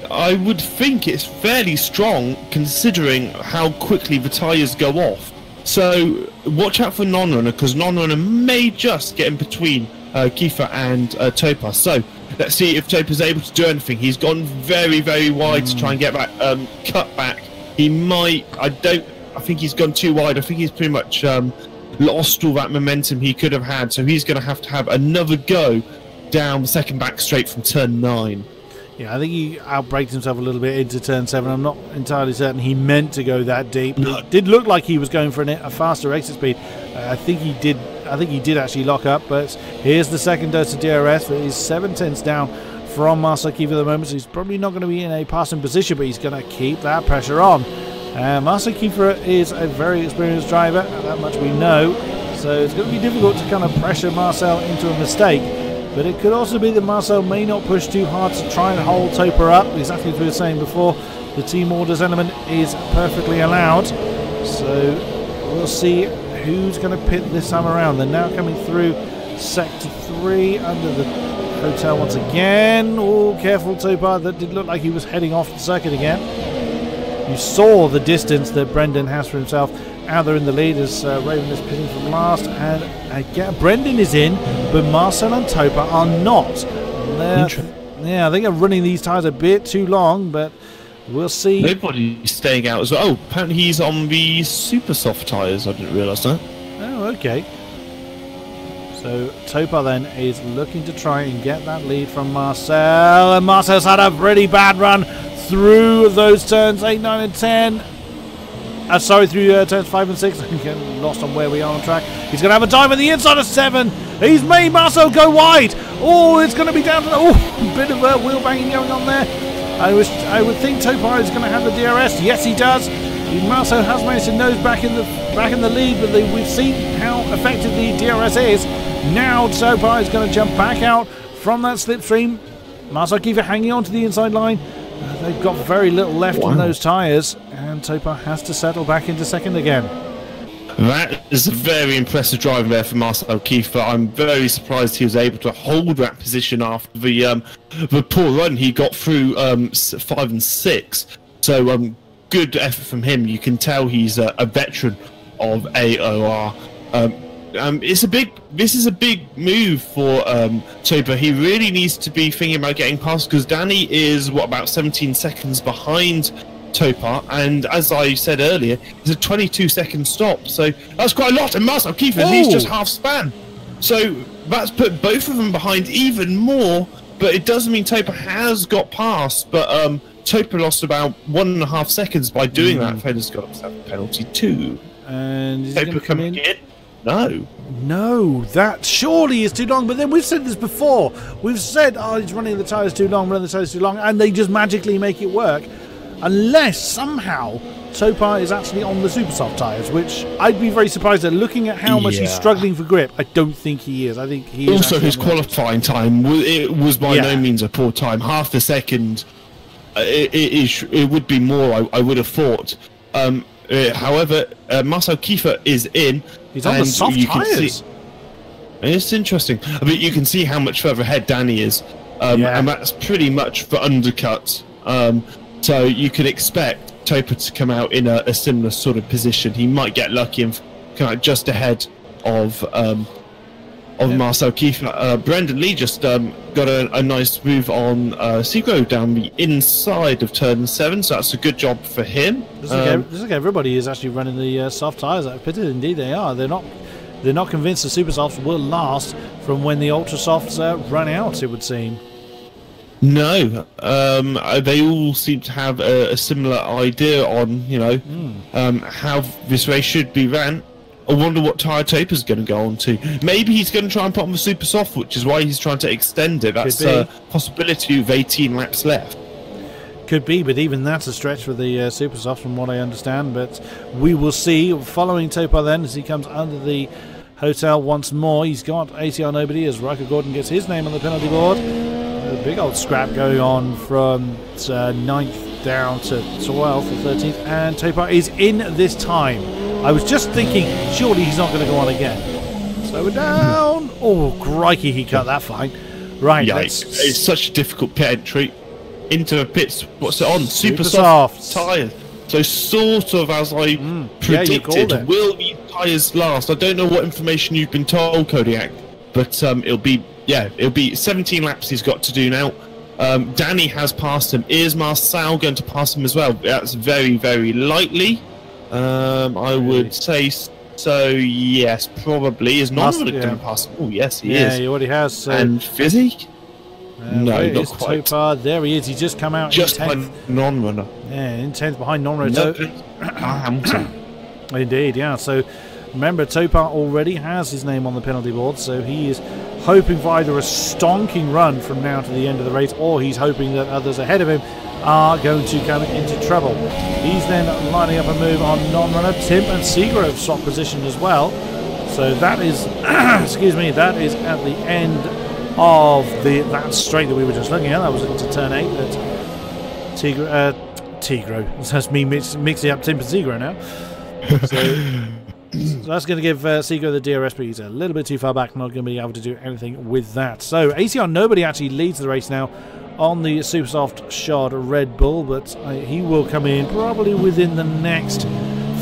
I would think it's fairly strong considering how quickly the tyres go off. So watch out for non-runner, because non-runner may just get in between Kiefer and Topa. So let's see if Topa's able to do anything. He's gone very, very wide to try and get that cut back. He might. I think he's gone too wide. I think he's pretty much lost all that momentum he could have had. So he's going to have another go down the second back straight from turn 9. Yeah, I think he outbraked himself a little bit into turn 7. I'm not entirely certain he meant to go that deep. No. It did look like he was going for a faster exit speed. I think he did actually lock up. But here's the second dose of DRS. He's 7/10 down from Marcel Kiefer at the moment, so he's probably not going to be in a passing position, but he's going to keep that pressure on. Marcel Kiefer is a very experienced driver, that much we know. So it's going to be difficult to kind of pressure Marcel into a mistake. But it could also be that Marcel may not push too hard to try and hold Topa up. Exactly as we were saying before, the team orders element is perfectly allowed. So we'll see who's going to pit this time around. They're now coming through sector 3 under the hotel once again. Oh, careful Topa. That did look like he was heading off the circuit again. You saw the distance that Brendan has for himself. Out there in the lead as Raven is pitting from last, and again Brendan is in, but Marcel and Topa are not. Yeah, I think I'm running these tyres a bit too long, but we'll see. Nobody's staying out as well. Oh, apparently he's on the super soft tyres. I didn't realise that. Oh, okay. So Topa then is looking to try and get that lead from Marcel, and Marcel's had a really bad run through those turns 8, 9 and 10. Sorry, through turns 5 and 6. I'm getting lost on where we are on track. He's going to have a dive on the inside of 7. He's made Marcel go wide. Oh, it's going to be down to a bit of wheel banging going on there. I would think Topa is going to have the DRS. Yes, he does. Marcel has managed to nose back in the lead, but we've seen how effective the DRS is. Now Topa is going to jump back out from that slipstream. Marcel Kiefer hanging on to the inside line. They've got very little left on those tyres, and Topa has to settle back into second again. That is a very impressive drive there for Marcel Kiefer. I'm very surprised he was able to hold that position after the poor run he got through 5 and 6. So good effort from him. You can tell he's a veteran of AOR. This is a big move for Topa. He really needs to be thinking about getting past, because Danny is about 17 seconds behind Topa, and as I said earlier, it's a 22-second stop, so that's quite a lot. And Marcel Kiefer, he's just half span, so that's put both of them behind even more. But it doesn't mean Topa has got past, but Topa lost about 1.5 seconds by doing that. Feder's got a penalty too. And is Topa coming in? No, that surely is too long. But then we've said this before. We've said, oh, he's running the tyres too long, and they just magically make it work. Unless somehow Topa is actually on the super soft tyres, which I'd be very surprised at. Looking at how much he's struggling for grip, I don't think he is. I think he is. Also, his qualifying time was by no means a poor time. Half a second, it would be more, I would have thought. However, Marcel Kiefer is in. He's on the soft tyres. It's interesting. I mean, you can see how much further ahead Danny is, and that's pretty much for undercut. So you could expect Topa to come out in a similar sort of position. He might get lucky and come out just ahead of of Marcel Kiefer. Brendan Lee just got a nice move on Segro down the inside of turn 7, so that's a good job for him. Looks like everybody is actually running the soft tyres that are pitted. Indeed, they are. They're not convinced the super softs will last from when the ultra softs run out, it would seem. No, they all seem to have a similar idea on, how this race should be ran. I wonder what tyre Topa's going to go on to. Maybe he's going to try and put on the super soft, which is why he's trying to extend it. That's a possibility with 18 laps left. Could be, but even that's a stretch for the super soft from what I understand. But we will see. Following Topa then as he comes under the hotel once more. He's got ATR Nobody as Riker Gordon gets his name on the penalty board. A big old scrap going on from 9th down to 12th or 13th. And Topa is in this time. I was just thinking, surely he's not going to go on again. Slow it down. Oh, crikey, he cut that fine. Right, it's such a difficult pit entry into the pits. What's it on? Super soft tyres. So sort of as I predicted, will these tyres last? I don't know what information you've been told, Kodiak, but it'll be 17 laps he's got to do now. Danny has passed him. Is Marcel going to pass him as well? That's very, very likely. I would say so, yes, probably. Is Norman going to pass him? Oh, yes, he is. Yeah, he already has. So. And Fizzy? No, not quite. Topa. There he is. He's just come out just in 10th. Behind non-runner. Yeah, in 10th behind non-runner. Hamilton. Indeed, yeah. So remember, Topa already has his name on the penalty board, so he is hoping for either a stonking run from now to the end of the race, or he's hoping that others ahead of him are going to come into trouble. He's then lining up a move on non-runner. Tim and Seagrove swap position as well. So that is, excuse me, that is at the end of that straight that we were just looking at. That was into turn 8. Tigro. That's me mixing up Tim and Seagrove now. So that's going to give Seagrove the DRS, but he's a little bit too far back, not going to be able to do anything with that. So ACR Nobody actually leads the race now on the super soft shod Red Bull, but he will come in probably within the next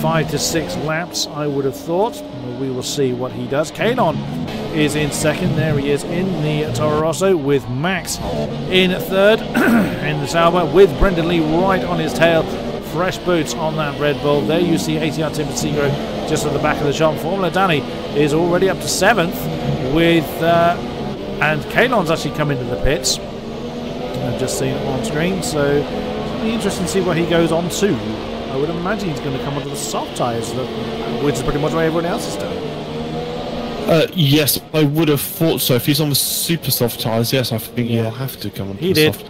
5 to 6 laps, I would have thought. We will see what he does. Kanon is in second. There he is in the Toro Rosso with Max in third in the Sauber with Brendan Lee right on his tail. Fresh boots on that Red Bull. There you see ATR Tim Seagrove just at the back of the shop. Formula Danny is already up to 7th with and Kalon's actually come into the pits. I've just seen it on screen, so it'll be interesting to see what he goes on to. I would imagine he's going to come onto the soft tyres, which is pretty much what everyone else is doing. Yes, I would have thought so. If he's on the super soft tyres, yes, I think he'll have to come onto the soft.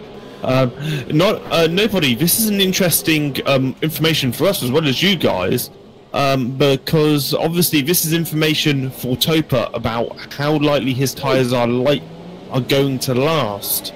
Nobody. This is an interesting information for us as well as you guys, because obviously this is information for Topa about how likely his tyres are going to last.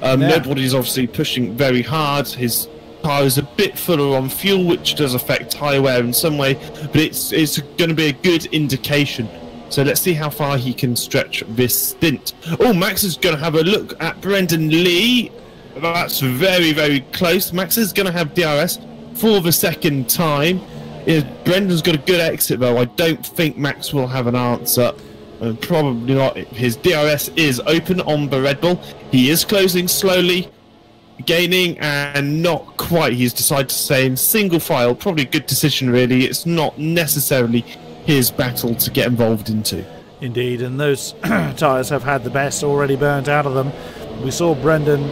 Nobody's obviously pushing very hard. His tyre is a bit fuller on fuel, which does affect tyre wear in some way, but it's going to be a good indication. So let's see how far he can stretch this stint. Oh, Max is going to have a look at Brendan Lee. That's very, very close. Max is going to have DRS for the second time. Brendan's got a good exit, though. I don't think Max will have an answer. Probably not. His DRS is open on the Red Bull. He is closing slowly, gaining, and not quite. He's decided to stay in single file. Probably a good decision, really. It's not necessarily his battle to get involved into. Indeed, and those tyres have had the best already burnt out of them. We saw Brendan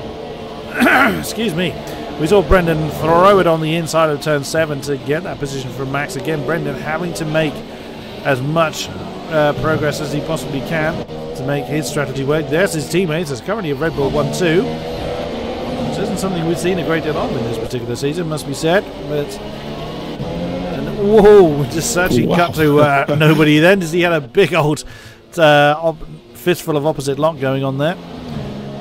excuse me, we saw Brendan throw it on the inside of turn 7 to get that position from Max. Again, Brendan having to make as much progress as he possibly can to make his strategy work. There's his teammates. There's currently a Red Bull 1-2, which isn't something we've seen a great deal of in this particular season, must be said. But whoa, just actually cut to Nobody then, as he had a big old fistful of opposite lock going on there.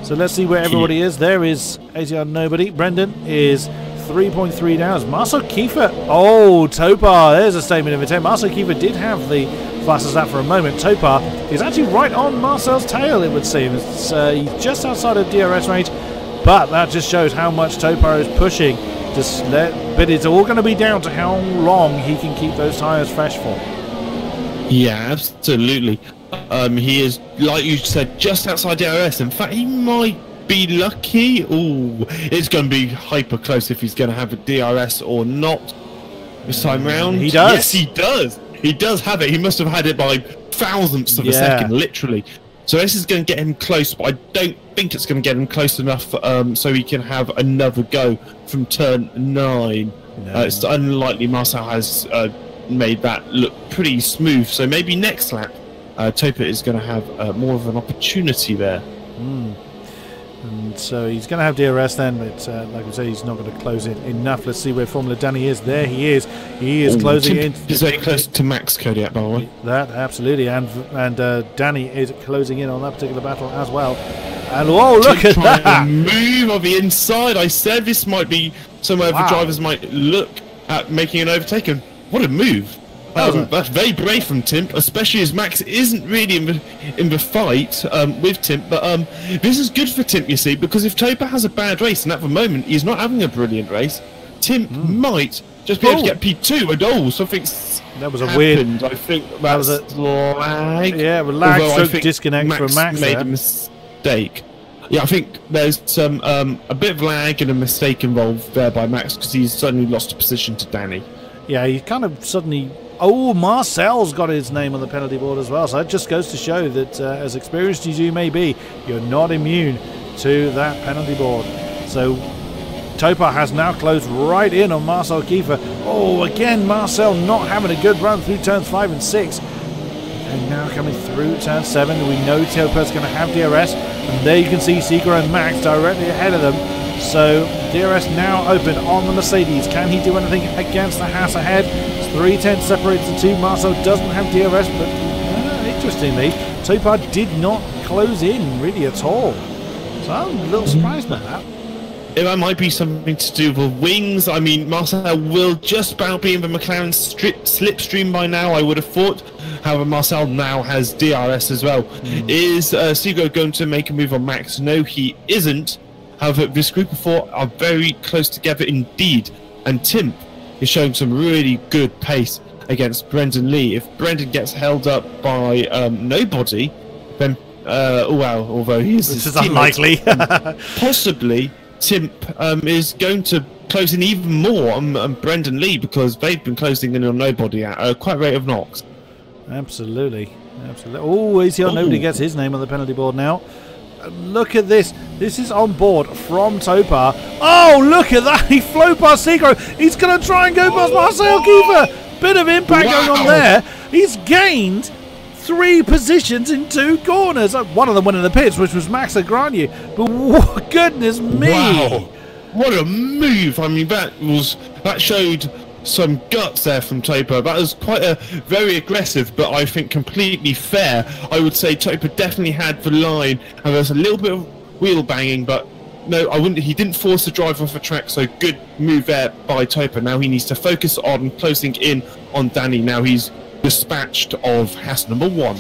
So let's see where everybody is. There is ATR Nobody. Brendan is 3.3 down. Marcel Kiefer. Oh, Topa. There's a statement of intent. Marcel Kiefer did have the fastest lap for a moment. Topa is actually right on Marcel's tail, it would seem. He's just outside of DRS range, but that just shows how much Topa is pushing. But it's all going to be down to how long he can keep those tyres fresh for. Yeah, absolutely. He is, like you said, just outside DRS. In fact, he might be lucky. Oh, it's going to be hyper close if he's going to have a DRS or not this time round. He does. Yes, he does. He does have it. He must have had it by thousandths of a second, literally. So this is going to get him close, but I don't think it's going to get him close enough so he can have another go from turn 9. No. It's unlikely. Marcel has made that look pretty smooth. So maybe next lap, Topa is going to have more of an opportunity there. And so he's going to have DRS then, but like I say, he's not going to close it enough. Let's see where Formula Danny is. There he is. He is closing in. He's very close to Max Kodiak, by the way. That, absolutely. And Danny is closing in on that particular battle as well. And whoa, look at that! Move on the inside. I said this might be somewhere the drivers might look at making an overtake. And what a move! That's very brave from Timp, especially as Max isn't really in the fight with Timp. But this is good for Timp, you see, because if Topa has a bad race, and at the moment he's not having a brilliant race, Timp might just be able to get P2. And something's that was a happened. weird. I think that was a lag. Yeah, well, lag disconnect from Max made a mistake. Yeah, I think there's some a bit of lag and a mistake involved there by Max because he's suddenly lost a position to Danny. Yeah, he kind of suddenly. Oh, Marcel's got his name on the penalty board as well. So it just goes to show that as experienced as you may be, you're not immune to that penalty board. So Topa has now closed right in on Marcel Kiefer. Oh, again, Marcel not having a good run through turns 5 and 6. And now coming through turn 7, we know Topa's going to have DRS. And there you can see Seeger and Max directly ahead of them. So DRS now open on the Mercedes. Can he do anything against the Haas ahead? 3/10 separates the two. Marcel doesn't have DRS, but interestingly, Topa did not close in really at all. So I'm a little surprised by that. That might be something to do with wings. I mean, Marcel will just about be in the McLaren slipstream by now, I would have thought. However, Marcel now has DRS as well. Is Seago going to make a move on Max? No, he isn't. However, this group of 4 are very close together indeed. And Timp is showing some really good pace against Brendan Lee. If Brendan gets held up by nobody, then, although he is... This is unlikely. possibly, Timp is going to close in even more on Brendan Lee because they've been closing in on nobody at quite a rate of knocks. Absolutely. Oh, easy on nobody gets his name on the penalty board now. Look at this. This is on board from Topa. Oh, look at that. He flew past Segro. He's going to try and go past Marcel Kiefer. Bit of impact going on there. He's gained 3 positions in 2 corners. One of them went in the pits, which was Max Agranu. But goodness me. Wow. What a move. I mean, that showed some guts there from Topa. That was quite a very aggressive, but I think completely fair. I would say Topa definitely had the line, and there was a little bit of wheel banging, but no, I wouldn't. He didn't force the driver off the track, so good move there by Topa. Now he needs to focus on closing in on Danny. Now he's dispatched of Haas number 1.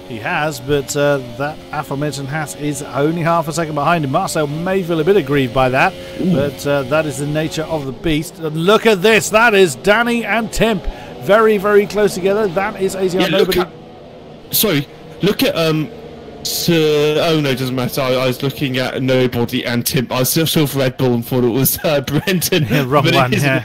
He has, but that aforementioned Haas is only half a second behind him. Marcel may feel a bit aggrieved by that, but that is the nature of the beast. And look at this. That is Danny and Timp. Very, very close together. That is easy on nobody. Look at... oh, no, it doesn't matter. I was looking at nobody and Timp. I still saw Red Bull and thought it was Brendan. Yeah, wrong one, yeah.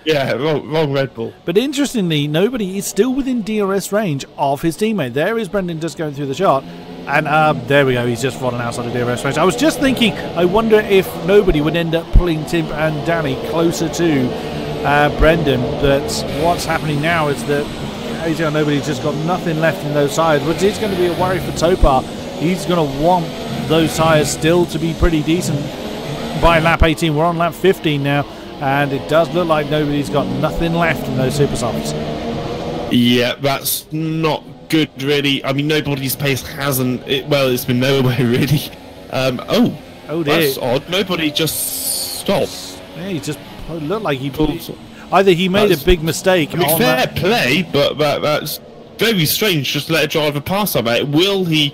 Yeah, wrong Red Bull. But interestingly, nobody is still within DRS range of his teammate. There is Brendan just going through the shot. And there we go, he's just fallen outside of DRS range. I was just thinking, I wonder if nobody would end up pulling Timp and Danny closer to Brendan. But what's happening now is that ATR Nobody's just got nothing left in those tyres, which is going to be a worry for Topa. He's going to want those tyres still to be pretty decent by lap 18. We're on lap 15 now. And it does look like nobody's got nothing left in those super softs. Yeah, that's not good, really. I mean, nobody's pace hasn't... it's been nowhere, really. Oh dear. That's odd. Nobody just stopped. Yeah, he just looked like he... Either he made a big mistake... I mean, fair play, but that's very strange just to let a driver pass on that. Will he...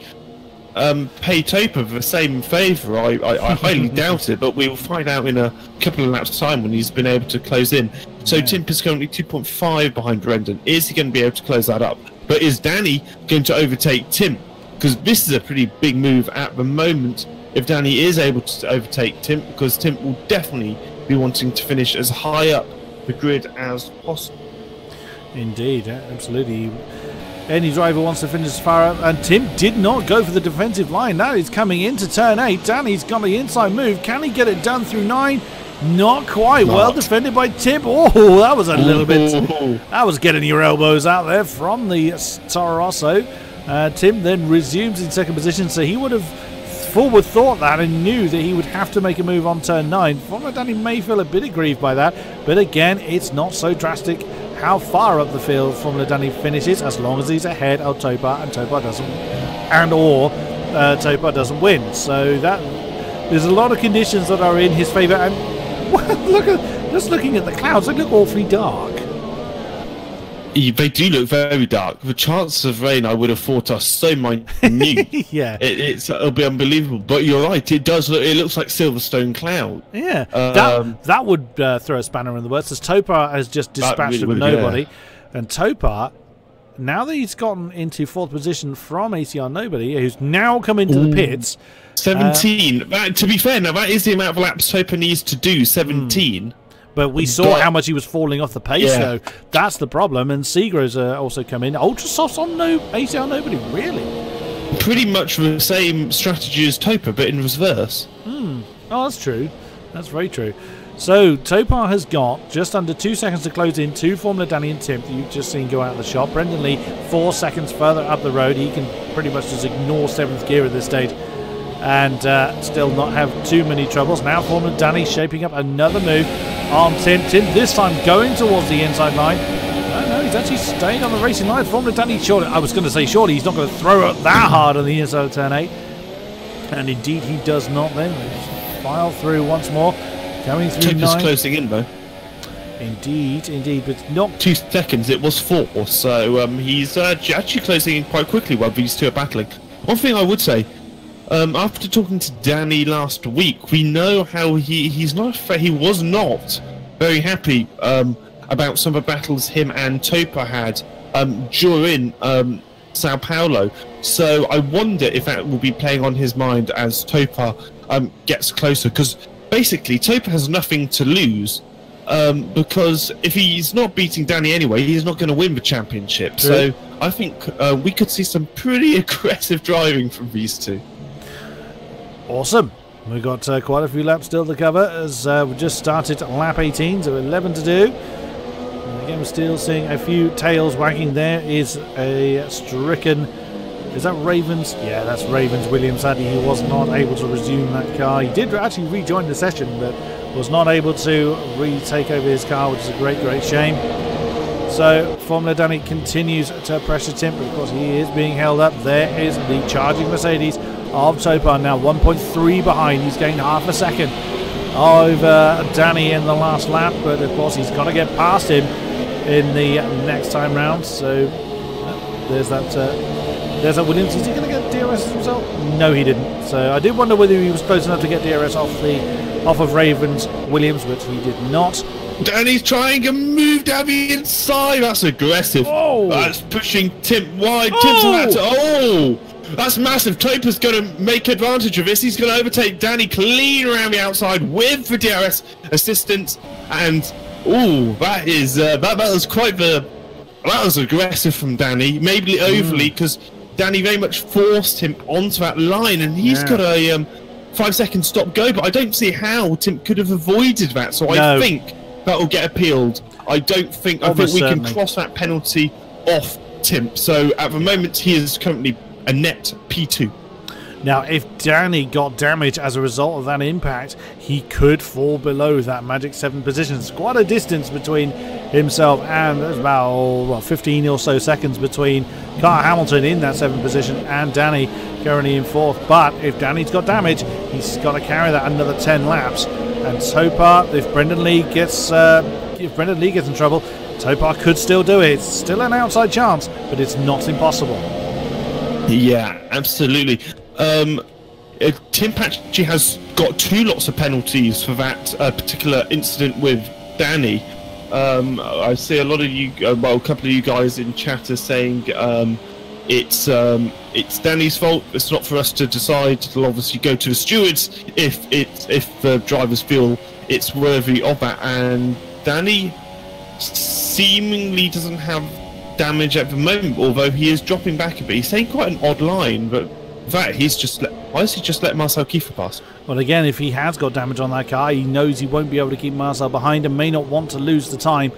pay Topa the same favour? I highly doubt it, but we'll find out in a couple of laps' time when he's been able to close in. So Timp is currently 2.5 behind Brendan. Is he going to be able to close that up? But is Danny going to overtake Tim? Because this is a pretty big move at the moment. If Danny is able to overtake Tim, because Tim will definitely be wanting to finish as high up the grid as possible. Indeed, absolutely. Any driver wants to finish as far up, and Tim did not go for the defensive line. Now he's coming into turn 8. Danny's got the inside move. Can he get it done through 9? Not quite. Well defended by Tim. Oh, that was a little bit. That was getting your elbows out there from the Toro Rosso. Tim then resumes in second position, so he would have forward thought that and knew that he would have to make a move on turn 9. Formula Danny may feel a bit aggrieved by that, but again, it's not so drastic how far up the field Formula Danny finishes, as long as he's ahead of Topar and Topar doesn't, Topar doesn't win. So that there's a lot of conditions that are in his favour. And look at, just looking at the clouds, they look awfully dark. They do look very dark. The chances of rain, I would have thought, are so minute. Yeah, it'll be unbelievable. But you're right; it does look. It looks like Silverstone cloud. Yeah, that would throw a spanner in the works, as Topar has just dispatched of nobody, yeah. And Topar, now that he's gotten into 4th position from ACR Nobody, who's now come into the pits. 17. To be fair, now that is the amount of laps Topar needs to do. 17. But we saw how much he was falling off the pace, so that's the problem. And Seagro's also come in. Ultra softs on ACR Nobody, really? Pretty much the same strategy as Topar, but in reverse. Oh, that's true. That's very true. So Topar has got just under 2 seconds to close in to Formula Danny and Tim that you've just seen go out of the shop. Brendan Lee 4 seconds further up the road. He can pretty much just ignore 7th gear at this stage and still not have too many troubles. Now Formula Danny shaping up another move on Tim. Tim this time going towards the inside line. No, he's actually staying on the racing line. Formula Danny, surely, I was going to say surely he's not going to throw it that hard on the inside of turn 8. And indeed he does not then. Just file through once more. Coming through 9. Closing in though. Indeed, but not 2 seconds. It was 4, so he's actually closing in quite quickly while these two are battling. One thing I would say, after talking to Danny last week, we know how he was not very happy about some of the battles him and Topar had during Sao Paulo. So I wonder if that will be playing on his mind as Topar gets closer, because basically Topar has nothing to lose, because if he's not beating Danny anyway, he's not going to win the championship. True. So I think we could see some pretty aggressive driving from these two. Awesome. We've got quite a few laps still to cover, as we've just started lap 18, so 11 to do. And again, we're still seeing a few tails wagging. There is a stricken... Is that Ravens? Yeah, that's Ravens. Williams, sadly, he was not able to resume that car. He did actually rejoin the session, but was not able to retake over his car, which is a great shame. So Formula Danny continues to pressure Tim, but of course he is being held up. There is the charging Mercedes of Topar, now 1.3 behind. He's gained half a second over Danny in the last lap, but of course he's got to get past him in the next time round. So there's that Williams. Is he going to get DRS himself? No, he didn't. So I did wonder whether he was close enough to get DRS off of Ravens Williams, but he did not. Danny's trying to move down the inside. That's aggressive. Oh. That's pushing Tim wide. Oh. That's massive. Topar's going to make advantage of this. He's going to overtake Danny clean around the outside with the DRS assistance. And that was quite that was aggressive from Danny. Maybe overly, because Danny very much forced him onto that line, and he's got a 5 second stop go. But I don't see how Tim could have avoided that. So I think that will get appealed. I think we can cross that penalty off Tim. So at the moment he is currently a net P2. Now, if Danny got damage as a result of that impact, he could fall below that magic 7 position. It's quite a distance between himself, and there's about 15 or so seconds between Carter Hamilton in that 7th position and Danny currently in 4th. But if Danny's got damage, he's got to carry that another 10 laps. And Topar, if Brendan Lee gets in trouble, Topar could still do it. It's still an outside chance, but it's not impossible. Yeah, absolutely. Tim actually has got 2 lots of penalties for that particular incident with Danny. I see a lot of you, well, a couple of you guys in chat are saying it's Danny's fault. It's not for us to decide. It'll obviously go to the stewards if the drivers feel it's worthy of that. And Danny seemingly doesn't have damage at the moment, although he is dropping back a bit. He's saying quite an odd line, but in fact, why has he just let Marcel Kiefer pass? Well, again, if he has got damage on that car, he knows he won't be able to keep Marcel behind and may not want to lose the time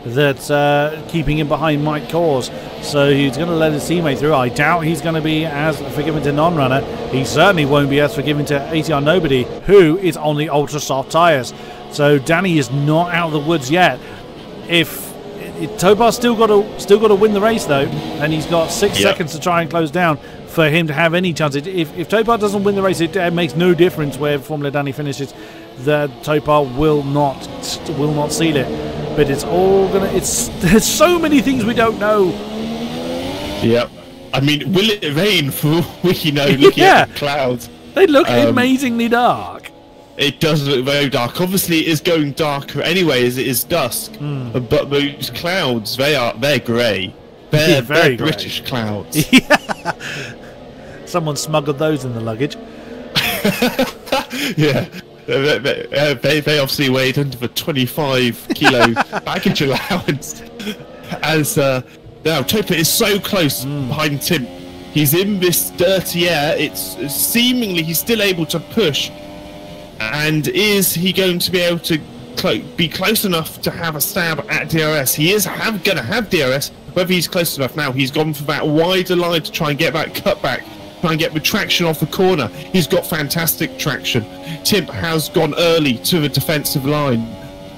that keeping him behind might cause. So he's going to let his teammate through. I doubt he's going to be as forgiving to non-runner. He certainly won't be as forgiving to ATR Nobody, who is on the ultra soft tyres. So Danny is not out of the woods yet. If Topar's still got to win the race though, and he's got 6 seconds to try and close down for him to have any chance. If Topar doesn't win the race, it makes no difference where Formula Danny finishes. The Topar will not seal it. But it's all gonna. There's so many things we don't know. Yep. I mean, will it rain for all we know? Looking at the clouds, they look amazingly dark. It does look very dark. Obviously, it is going darker anyway as it is dusk. But those clouds, they're grey. They're very British clouds. Someone smuggled those in the luggage. Yeah. They obviously weighed under the 25 kilo baggage allowance. As now Topa is so close behind Tim. He's in this dirty air. It's seemingly he's still able to push. And is he going to be able to be close enough to have a stab at DRS? He is going to have DRS. Whether he's close enough now, he's gone for that wider line to try and get that cutback. Try and get the traction off the corner. He's got fantastic traction. Tim has gone early to the defensive line.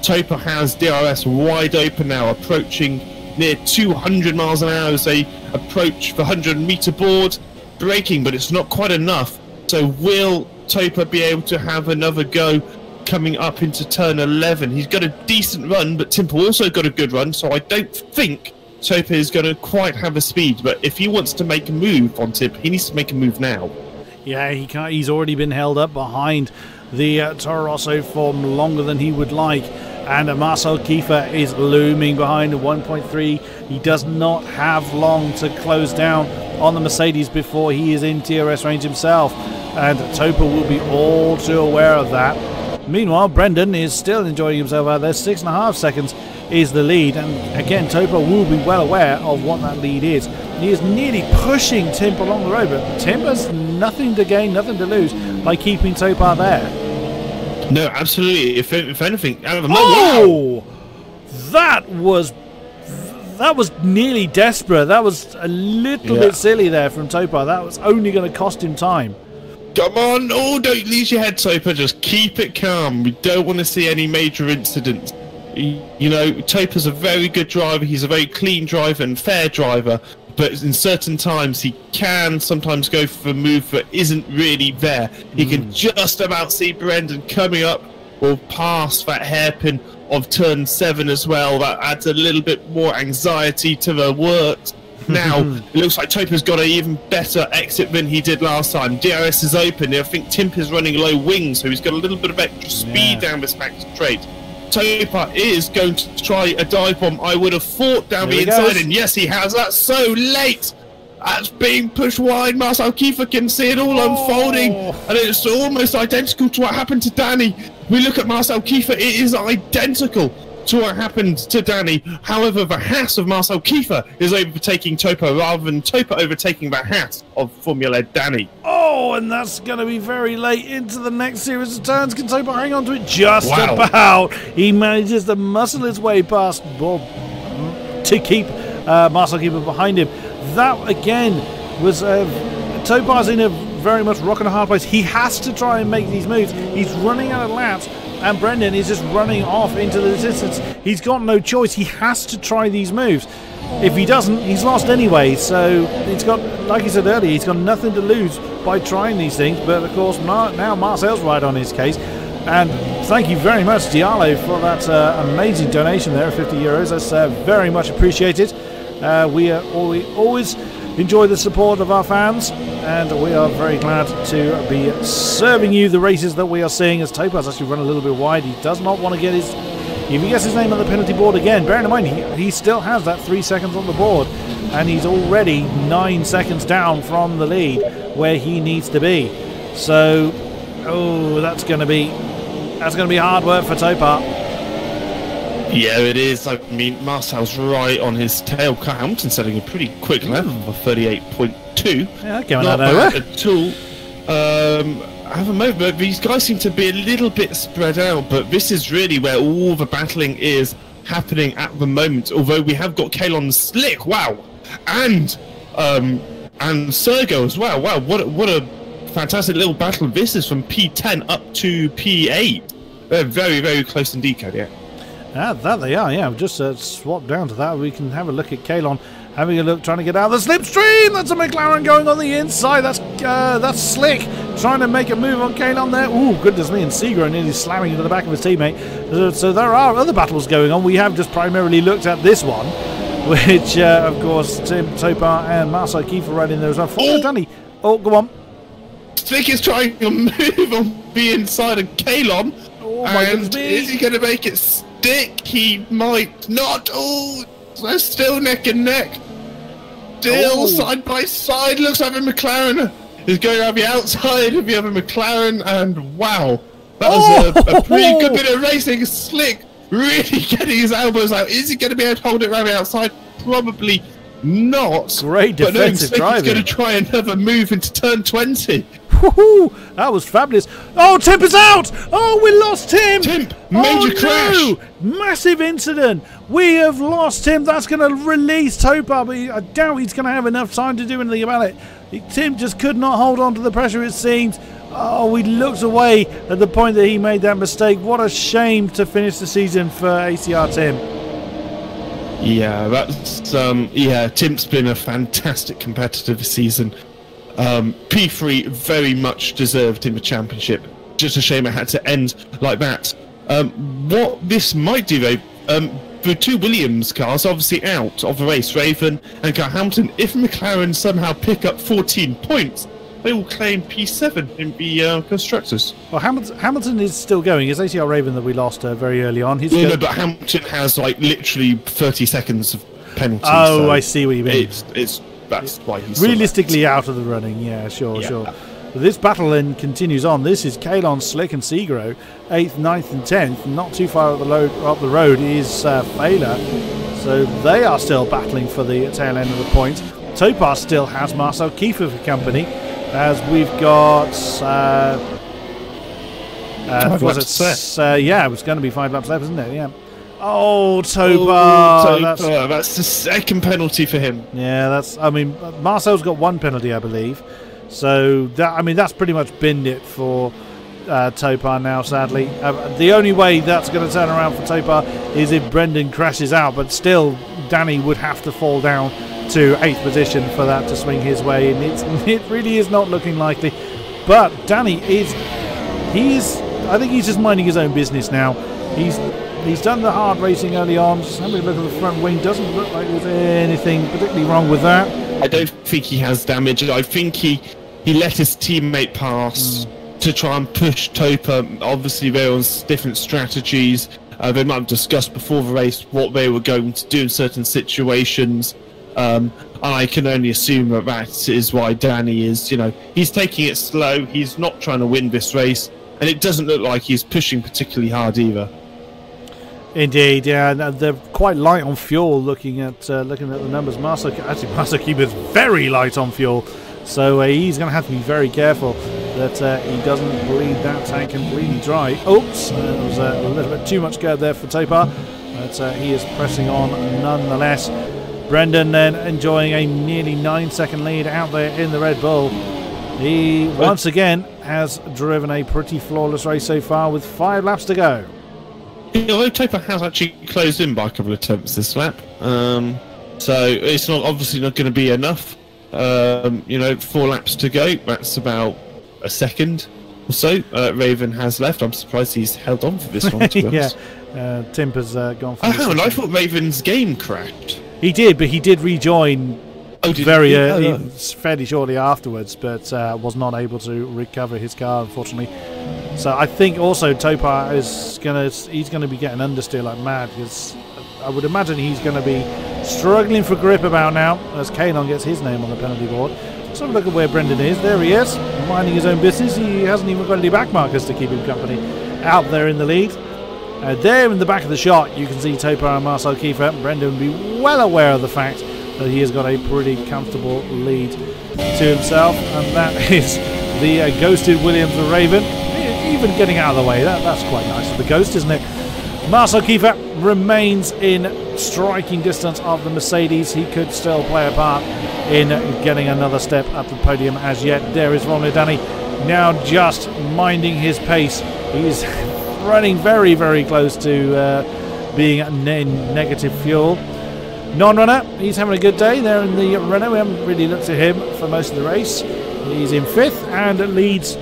Topa has DRS wide open now, approaching near 200 miles an hour as they approach the 100-meter board. Braking, but it's not quite enough. So will Topa be able to have another go coming up into turn 11? He's got a decent run, but Timp also got a good run, so I don't think Topa is going to quite have a speed. But if he wants to make a move on Timp, he needs to make a move now. Yeah, he can't. He's already been held up behind the Toro Rosso for longer than he would like. And Marcel Kiefer is looming behind at 1.3. He does not have long to close down on the Mercedes before he is in TRS range himself. And Topa will be all too aware of that. Meanwhile, Brendan is still enjoying himself out there. 6.5 seconds is the lead. And again, Topa will be well aware of what that lead is. He is nearly pushing Timp along the road, but Timp has nothing to gain, nothing to lose by keeping Topa there. No, absolutely. If anything, out of the wow! That was nearly desperate. That was a little bit silly there from Topa. That was only going to cost him time. Come on! Oh, don't lose your head, Topa. Just keep it calm. We don't want to see any major incidents. You know, Topa's a very good driver. He's a very clean driver and fair driver. But in certain times, he can sometimes go for a move that isn't really there. He can just about see Brendan coming up or past that hairpin of turn 7 as well. That adds a little bit more anxiety to the works. Now, it looks like Topa's got an even better exit than he did last time. DRS is open. I think Timp is running low wings, so he's got a little bit of extra speed down this back straight. Topa is going to try a dive bomb. I would have thought down the inside, and yes, he has. That's so late. That's being pushed wide. Marcel Kiefer can see it all unfolding, and it's almost identical to what happened to Danny. We look at Marcel Kiefer; it is identical to what happened to Danny. However, the Haas of Marcel Kiefer is overtaking Topa rather than Topa overtaking the Haas of Formula Danny. Oh, and that's going to be very late into the next series of turns. Can Topa hang on to it? Just about. He manages to muscle his way past to keep Marcel Kiefer behind him. That, again, was Topa's in a very much rock and a hard place. He has to try and make these moves. He's running out of laps. And Brendan is just running off into the distance. He's got no choice. He has to try these moves. If he doesn't, he's lost anyway. So he's got, like he said earlier, he's got nothing to lose by trying these things. But of course, now Marcel's right on his case. And thank you very much, Diallo, for that amazing donation there of €50. That's very much appreciated. We always enjoy the support of our fans, and we are very glad to be serving you the races that we are seeing. As Topa's actually run a little bit wide, he does not want to get his If he gets his name on the penalty board again, bearing in mind he still has that 3 seconds on the board, and he's already 9 seconds down from the lead where he needs to be. So, oh, that's going to be hard work for Topar. Yeah, it is. I mean, Marcel's right on his tail. Hamilton setting a pretty quick level of 38.2. Yeah, going out nowhere at all. I have a moment, but these guys seem to be a little bit spread out. But this is really where all the battling is happening at the moment. Although we have got Kalon Slick, wow, and Sergo as well. Wow, what a fantastic little battle this is from P10 up to P8. They're very, very close indeed, Kodiak. That they are, yeah. We've just swapped down to that. We can have a look at Kalon having a look, trying to get out of the slipstream. That's a McLaren going on the inside. That's Slick trying to make a move on Kalon there. Ooh, goodness me, and Segro nearly slamming into the back of his teammate. So there are other battles going on. We have just primarily looked at this one, which, of course, Tim Topar and Marcel Kiefer right in there as well. Follow Danny. Oh, go on. Slick is trying to move on the inside of Kalon. Oh, my goodness me. Is he going to make it stick? He might not. Oh, they're still neck and neck. Still side by side. Looks like a McLaren is going around the outside of the other McLaren, and wow, that was a pretty good bit of racing. Slick really getting his elbows out. Is he going to be able to hold it around the outside? Probably not. Great defensive driving. He's going to try another move into turn 20. Woohoo! That was fabulous. Oh, Timp is out! Oh, we lost Tim! Timp, major crash! Massive incident. We have lost him. That's going to release Topar, but I doubt he's going to have enough time to do anything about it. Tim just could not hold on to the pressure, it seems. Oh, we looked away at the point that he made that mistake. What a shame to finish the season for ACR Tim. Yeah, that's Timp's been a fantastic competitor this season. P3 very much deserved in the championship. Just a shame it had to end like that. What this might do though, the two Williams cars obviously out of the race, Raven and Carl Hamilton. If McLaren somehow pick up 14 points, they will claim P7 in the constructors. Well, Hamilton is still going. It's ACR Raven that we lost very early on. No, but Hamilton has like literally 30 seconds of penalty. Oh, so I see what you mean. That's why he's realistically out of the running. Yeah, sure. But this battle then continues on. This is Kalon, Slick and Segro, 8th, 9th and 10th. Not too far up the road is Failer. So they are still battling for the tail end of the point. Topar still has Marcel Kiefer for company, as we've got it was going to be 5 laps left, isn't it? Yeah. Oh, Topar! That's the second penalty for him. Yeah, Marcel's got 1 penalty, I believe. So that's pretty much binned it for Topar now. Sadly, the only way that's going to turn around for Topar is if Brendan crashes out. But still, Danny would have to fall down to 8th position for that to swing his way, and it really is not looking likely. But Danny I think he's just minding his own business now. He's done the hard racing early on. Just having a look at the front wing. Doesn't look like there's anything particularly wrong with that. I don't think he has damage. I think he let his teammate pass to try and push Topar. Obviously, they're on different strategies. They might have discussed before the race what they were going to do in certain situations. And I can only assume that is why Danny is, he's taking it slow. He's not trying to win this race. And it doesn't look like he's pushing particularly hard either. Indeed, yeah, and they're quite light on fuel. Looking at the numbers, Marcel Kiefer is very light on fuel, so he's going to have to be very careful that he doesn't bleed that tank completely dry. Oops, there was a little bit too much curb there for Topar, but he is pressing on nonetheless. Brendan then enjoying a nearly 9-second lead out there in the Red Bull. He once again has driven a pretty flawless race so far with 5 laps to go. Although Topar has actually closed in by a couple of attempts this lap, so it's obviously not going to be enough. 4 laps to go. That's about a second or so. Raven has left. I'm surprised he's held on for this one. To be honest. Timp has gone. I thought Raven's game crashed. He did, but he did rejoin fairly shortly afterwards, but was not able to recover his car, unfortunately. So I think also Topar is he's gonna be getting understeer like mad, because I would imagine he's going to be struggling for grip about now as Kalon gets his name on the penalty board. Let's have a look at where Brendan is. There he is, minding his own business. He hasn't even got any back markers to keep him company. Out there in the lead. There in the back of the shot, you can see Topar and Marcel Kiefer. Brendan will be well aware of the fact that he has got a pretty comfortable lead to himself, and that is the ghosted Williams the Raven. Even getting out of the way, that's quite nice of the Ghost, isn't it? Marcel Kiefer remains in striking distance of the Mercedes. He could still play a part in getting another step up the podium as yet. There is Formula Danny, now just minding his pace. He's running very, very close to being negative fuel. Non-runner, he's having a good day there in the Renault. We haven't really looked at him for most of the race. He's in 5th and leads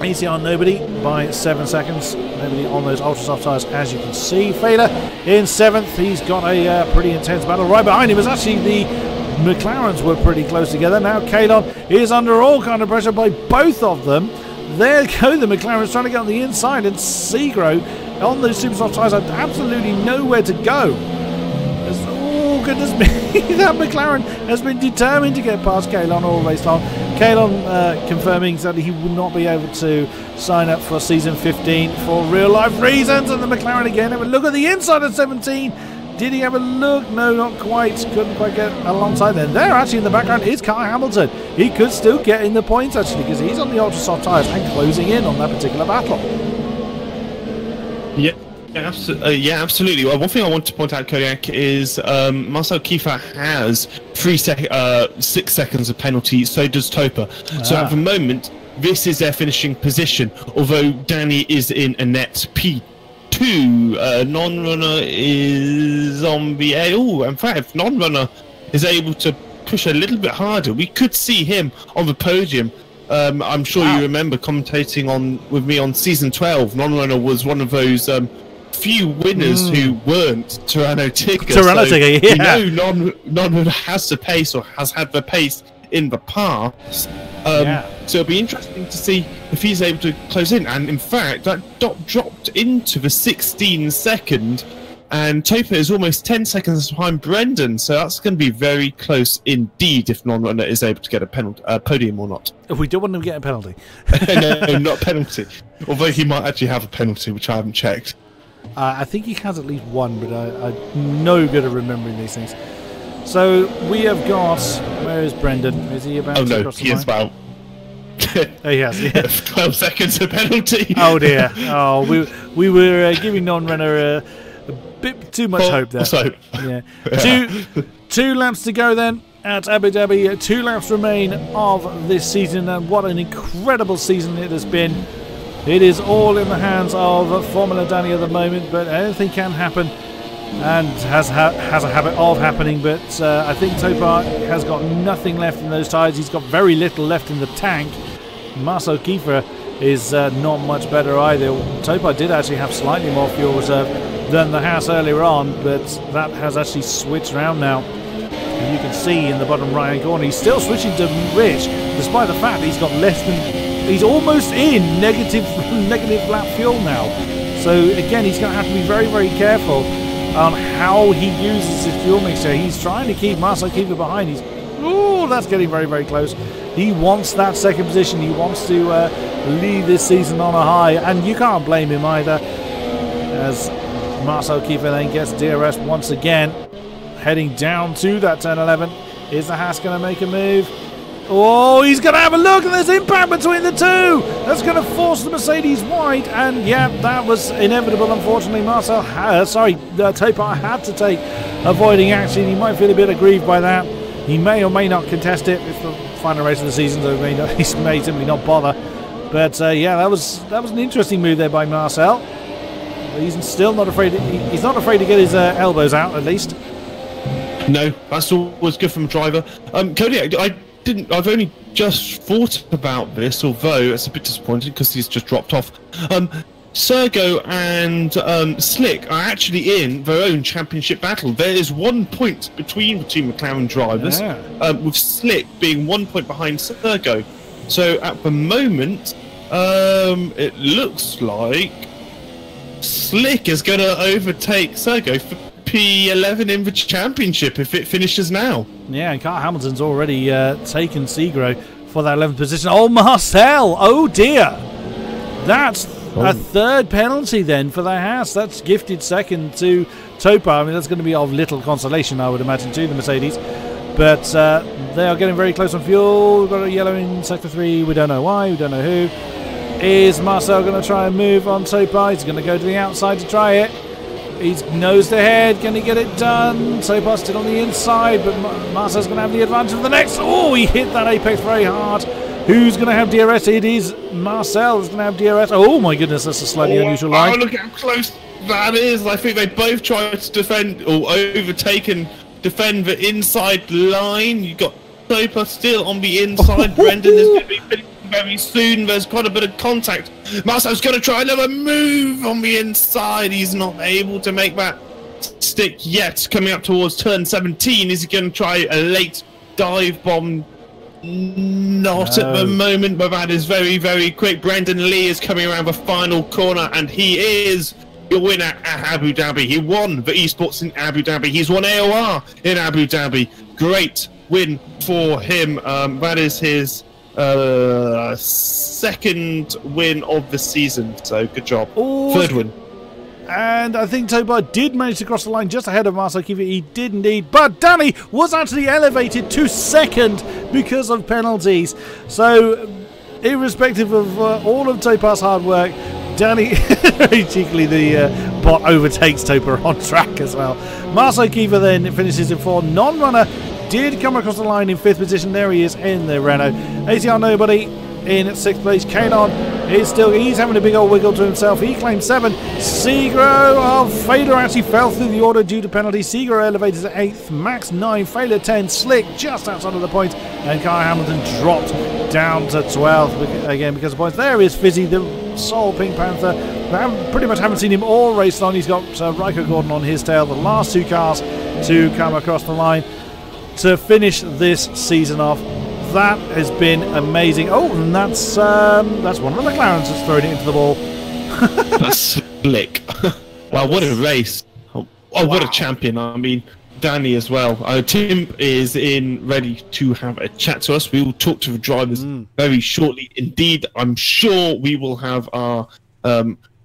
ECR Nobody by 7 seconds. Nobody on those ultra soft tyres, as you can see. Fader in 7th. He's got a pretty intense battle. Right behind him is actually the McLarens were pretty close together. Now Kalon is under all kind of pressure by both of them. There go the McLarens trying to get on the inside, and Segro on those super soft tyres had absolutely nowhere to go. Oh goodness me, that McLaren has been determined to get past Kalon all race long. Kalon confirming that he will not be able to sign up for season 15 for real life reasons, and the McLaren again have a look at the inside of 17. Did he have a look? No, not quite. Couldn't quite get alongside there. There actually in the background is Kyle Hamilton. He could still get in the points actually, because he's on the ultra soft tyres and closing in on that particular battle. Yeah. Yeah, absolutely. Well, one thing I want to point out, Kodiak, is Marcel Kiefer has 6 seconds of penalty, so does Topa. So at the moment, this is their finishing position, although Danny is in a net P2. Non-runner is on the A. Oh, in fact, if non-runner is able to push a little bit harder, we could see him on the podium. I'm sure you remember commentating with me on season 12. Non-runner was one of those few winners who weren't Tirano Tigger. Tirano Tigger, yeah. You know, non-runner has the pace, or has had the pace in the past. So it'll be interesting to see if he's able to close in. And in fact, that dot dropped into the 16 second, and Topa is almost 10 seconds behind Brendan. So that's going to be very close indeed if non-runner is able to get a penalty, podium or not. If we don't want him to get a penalty. No, not penalty. Although he might actually have a penalty, which I haven't checked. I think he has at least one, but I'm no good at remembering these things. So we have got... Where is Brendan? Is he about to cross the line? He is about... Oh, he has, yeah. 12 seconds of penalty. Oh, dear. Oh, we were giving non-runner a bit too much hope there. Yeah. Two laps to go then at Abu Dhabi. 2 laps remain of this season, and what an incredible season it has been. It is all in the hands of Formula Danny at the moment, but anything can happen, and has a habit of happening. But I think Topar has got nothing left in those tyres. He's got very little left in the tank. Marcel Kiefer is not much better either. Topar did actually have slightly more fuel reserve than the Haas earlier on, but that has actually switched around now. And you can see in the bottom right hand corner, he's still switching to Rich, despite the fact he's got less than... He's almost in negative lap fuel now. So again, he's going to have to be very, very careful on how he uses his fuel mixture. He's trying to keep Marcel Kiefer behind. That's getting very, very close. He wants that second position. He wants to lead this season on a high, and you can't blame him either, as Marcel Kiefer then gets DRS once again, heading down to that turn 11. Is the Haas going to make a move? Oh, he's going to have a look, and there's impact between the two. That's going to force the Mercedes wide, and yeah, that was inevitable. Unfortunately, Topar had to take avoiding action. He might feel a bit aggrieved by that. He may or may not contest it. It's the final race of the season, so he may simply not bother. But yeah, that was an interesting move there by Marcel. He's still not afraid. He's not afraid to get his elbows out, at least. No, that's always good from a driver. Kodiak, I've only just thought about this, although it's a bit disappointing because he's just dropped off. Sergo and Slick are actually in their own championship battle. There is 1 point between the two McLaren drivers, with Slick being 1 point behind Sergo. So at the moment, It looks like Slick is going to overtake Sergo for P11 in the championship if it finishes now. Yeah, and Carl Hamilton's already taken Segro for that 11th position. Oh, Marcel! Oh dear! That's a third penalty then for the Haas. That's gifted second to Topa. I mean, that's going to be of little consolation, I would imagine, to the Mercedes. But they are getting very close on fuel. We've got a yellow in sector 3. We don't know why. We don't know who. Is Marcel going to try and move on Topa? He's going to go to the outside to try it. He's nosed ahead. Can he get it done? Topa's still on the inside, but Marcel's going to have the advantage of the next. Oh, he hit that apex very hard. Who's going to have DRS? It is Marcel who's going to have DRS. Oh my goodness, that's a slightly unusual line. Oh, look how close that is. I think they both tried to defend or overtake and defend the inside line. You've got Topa still on the inside. Brendan is going to be finishing very soon. There's quite a bit of contact. Marcel's going to try another move on the inside. He's not able to make that stick yet. Coming up towards turn 17, is he going to try a late dive bomb? Not at the moment, but that is very, very quick. Brendan Lee is coming around the final corner, and he is your winner at Abu Dhabi. He won the esports in Abu Dhabi. He's won AOR in Abu Dhabi. Great win for him. That is his second win of the season, so good job. Third win. And I think Topa did manage to cross the line just ahead of Marcel Kiefer. He did indeed. But Danny was actually elevated to second because of penalties. So, irrespective of all of Topa's hard work, Danny, very cheekily, the bot overtakes Topa on track as well. Marcel Kiefer then finishes in 4th. Non-runner did come across the line in 5th position. There he is in the Renault. ACR Nobody in 6th place. Kanon is he's having a big old wiggle to himself. He claimed 7. Segro, Fader actually fell through the order due to penalty. Segro elevated to 8th. Max 9. Fader 10. Slick just outside of the point. And Kyle Hamilton dropped down to 12th again because of points. There is Fizzy, the sole Pink Panther. Pretty much haven't seen him all race long. He's got Rico Gordon on his tail. The last 2 cars to come across the line to finish this season off. That has been amazing. Oh, and that's one of the McLarens that's thrown it into the ball. That's slick. Wow, what a race. Oh, what a champion. I mean, Danny as well. Tim is ready to have a chat to us. We will talk to the drivers very shortly. Indeed, I'm sure we will have our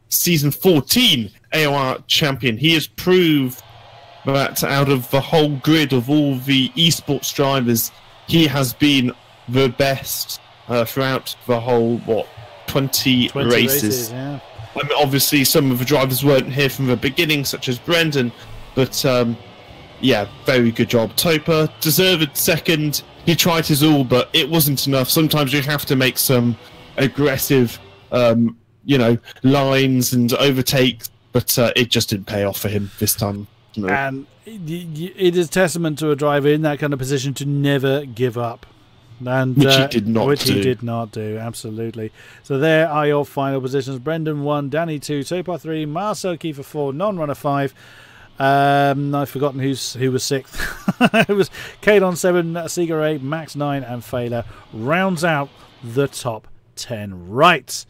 season 14 AOR champion. He has proved that out of the whole grid of all the esports drivers, he has been the best throughout the whole 20 races. Yeah. I mean, obviously some of the drivers weren't here from the beginning, such as Brendan, but yeah, very good job. Topa deserved second. He tried his all, but it wasn't enough. Sometimes you have to make some aggressive lines and overtakes, but it just didn't pay off for him this time. No. And it is testament to a driver in that kind of position to never give up. And which he did not do. He did not do, absolutely. So there are your final positions. Brendan 1, Danny 2, Topa 3, Marcel Kiefer 4, non-runner 5. I've forgotten who was 6th. It was Kadon 7, Seeger 8, Max 9, and Failer rounds out the top 10. Right.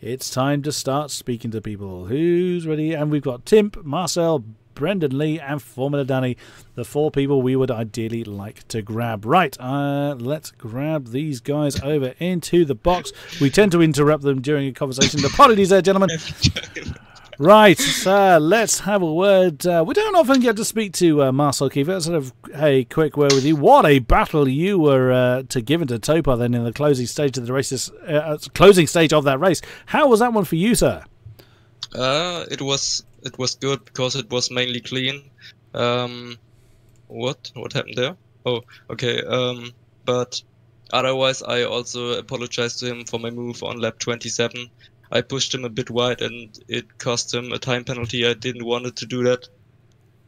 It's time to start speaking to people. Who's ready? And we've got Timp, Marcel, Brendan Lee, and Formula Danny, the 4 people we would ideally like to grab. Right, let's grab these guys over into the box. We tend to interrupt them during a conversation. Apologies there, gentlemen. Right, let's have a word. We don't often get to speak to Marcel Kiefer. Let's have a quick word with you. What a battle you were to give into Topa then in the closing stage of the races, closing stage of that race. How was that one for you, sir? It was good because it was mainly clean. What happened there? Oh, okay. But otherwise, I also apologized to him for my move on lap 27. I pushed him a bit wide, and it cost him a time penalty. I didn't want it to do that.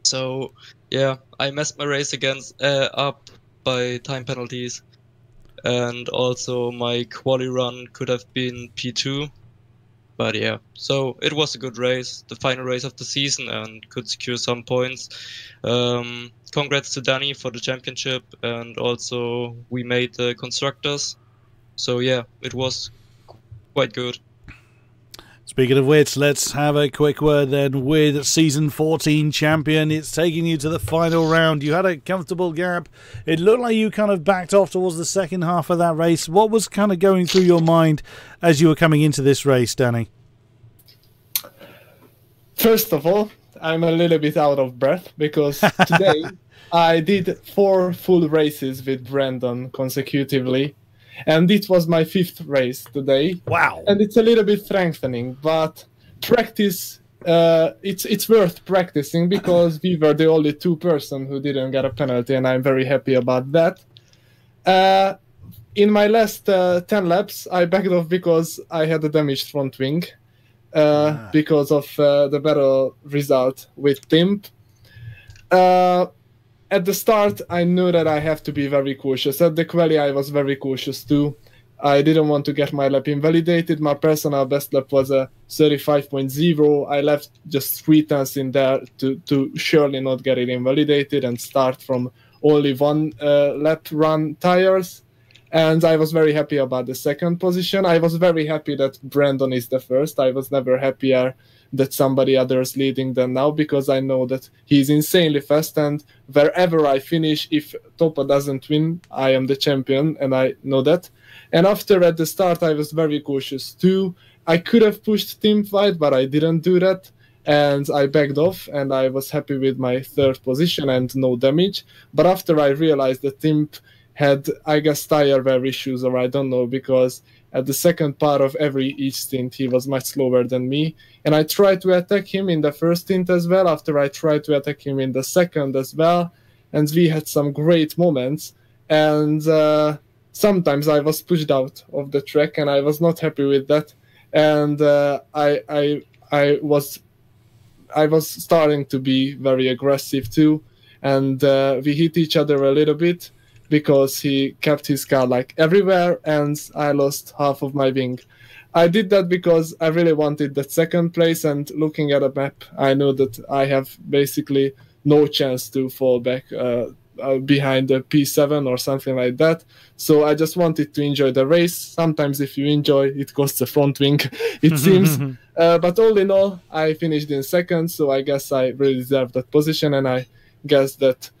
So yeah, I messed my race up by time penalties, and also my quali run could have been P2. But yeah, so it was a good race, the final race of the season, and could secure some points. Congrats to Danny for the championship, and also we made the constructors. So yeah, it was quite good. Speaking of which, let's have a quick word then with Season 14 champion. It's taking you to the final round. You had a comfortable gap. It looked like you kind of backed off towards the second half of that race. What was kind of going through your mind as you were coming into this race, Danny? First of all, I'm a little bit out of breath because today I did 4 full races with Brandon consecutively. And it was my 5th race today. Wow. And it's a little bit strengthening, but practice, it's worth practicing because we were the only 2 person who didn't get a penalty, and I'm very happy about that. In my last 10 laps, I backed off because I had a damaged front wing because of the battle result with Timp. At the start, I knew that I have to be very cautious. At the quali, I was very cautious too. I didn't want to get my lap invalidated. My personal best lap was a 35.0. I left just 3 tenths in there to surely not get it invalidated and start from only 1 lap run tires. And I was very happy about the second position. I was very happy that Brandon is the first. I was never happier that somebody others leading than now, because I know that he's insanely fast, and wherever I finish, if Topa doesn't win, I am the champion, and I know that. And after, at the start, I was very cautious too. I could have pushed Tim wide, but I didn't do that, and I backed off, and I was happy with my 3rd position and no damage. But after I realized that Tim had, I guess, tire wear issues, or I don't know, because at the second part of each stint, he was much slower than me. And I tried to attack him in the first stint as well. After I tried to attack him in the second as well. And we had some great moments. And sometimes I was pushed out of the track, and I was not happy with that. And I was starting to be very aggressive too. And we hit each other a little bit, because he kept his car like everywhere, and I lost half of my wing. I did that because I really wanted that 2nd place, and looking at a map, I know that I have basically no chance to fall back behind the P7 or something like that. So I just wanted to enjoy the race. Sometimes if you enjoy, it costs a front wing, it seems. But all in all, I finished in 2nd, so I guess I really deserved that position, and I guess that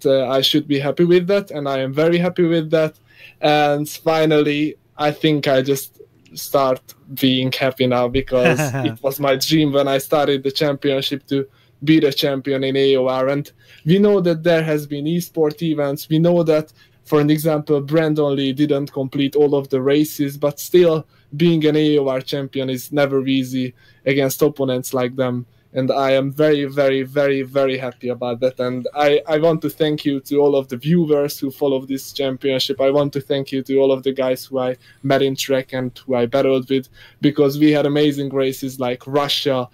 I should be happy with that, and I am very happy with that. And finally, I think I just start being happy now, because it was my dream when I started the championship to be the champion in AOR. And we know that there has been esport events. We know that, for an example, Brandon Lee didn't complete all of the races, but still being an AOR champion is never easy against opponents like them. And I am very, very, very, very happy about that. And I want to thank you to all of the viewers who follow this championship. I want to thank you to all of the guys who I met in track and who I battled with, because we had amazing races like Russia.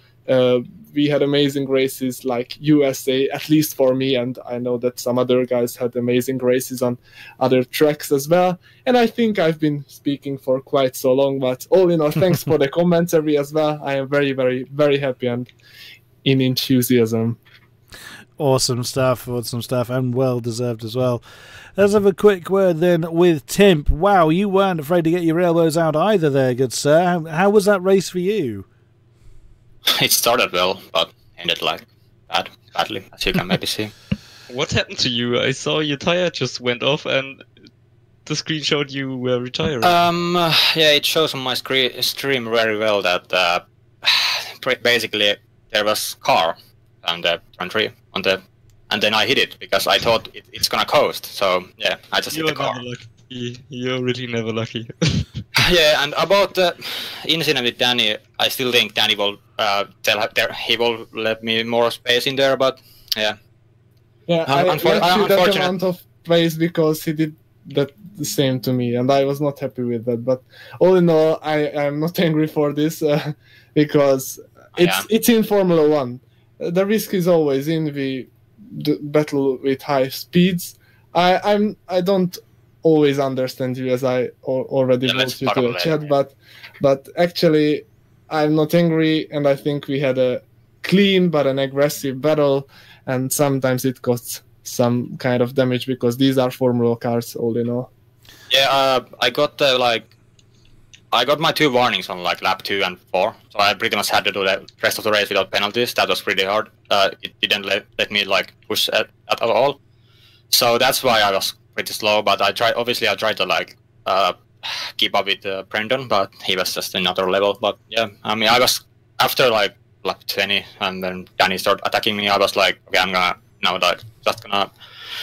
We had amazing races like USA, at least for me. And I know that some other guys had amazing races on other tracks as well. And I think I've been speaking for quite so long. But all in all, thanks for the commentary as well. I am very, very, very happy and in enthusiasm. Awesome stuff, and well deserved as well. Let's have a quick word then with Timp. Wow, you weren't afraid to get your elbows out either there, good sir. How was that race for you? It started well, but ended like badly, as you can maybe see. What happened to you? I saw your tire just went off, and the screen showed you were retiring. Yeah, it shows on my stream very well that basically there was car on the front tree and then I hit it because I thought it's gonna coast. So yeah, I just hit the car. You're really never lucky. Yeah, and about the incident with Danny, I still think Danny will he will let me more space in there, but yeah. Yeah, I left you that amount of space because he did that the same to me, and I was not happy with that. But all in all, I'm not angry for this because it's in Formula 1. The risk is always in the battle with high speeds. I don't always understand you, as I already wrote you to the chat, but actually I'm not angry, and I think we had a clean but an aggressive battle, and sometimes it costs some kind of damage because these are Formula cars all in all. Yeah, I got I got my 2 warnings on like lap 2 and 4, so I pretty much had to do the rest of the race without penalties. That was pretty hard. It didn't let me like push at all, so that's why I was pretty slow. But I tried to like keep up with Brendan, but he was just another level. But yeah, I mean, I was after like lap 20, and then Danny started attacking me. I was like, okay, I'm gonna now like just gonna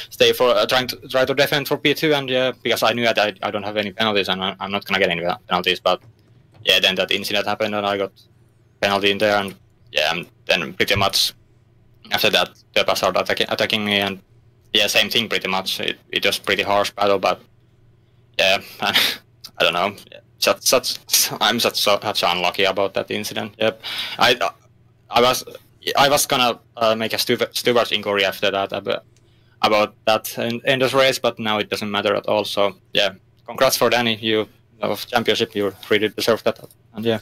stay for try to defend for P2, and yeah, because I knew that I don't have any penalties, and I'm not gonna get any penalties. But yeah, then that incident happened, and I got penalty in there, and yeah, and then pretty much after that, Depa started attacking me, and yeah, same thing pretty much. It was pretty harsh battle, but yeah, I don't know. I'm such unlucky about that incident. Yep, I was gonna make a steward's inquiry after that about that end of race, but now it doesn't matter at all. So yeah, congrats for Danny. You of championship, you really deserve that. And yeah,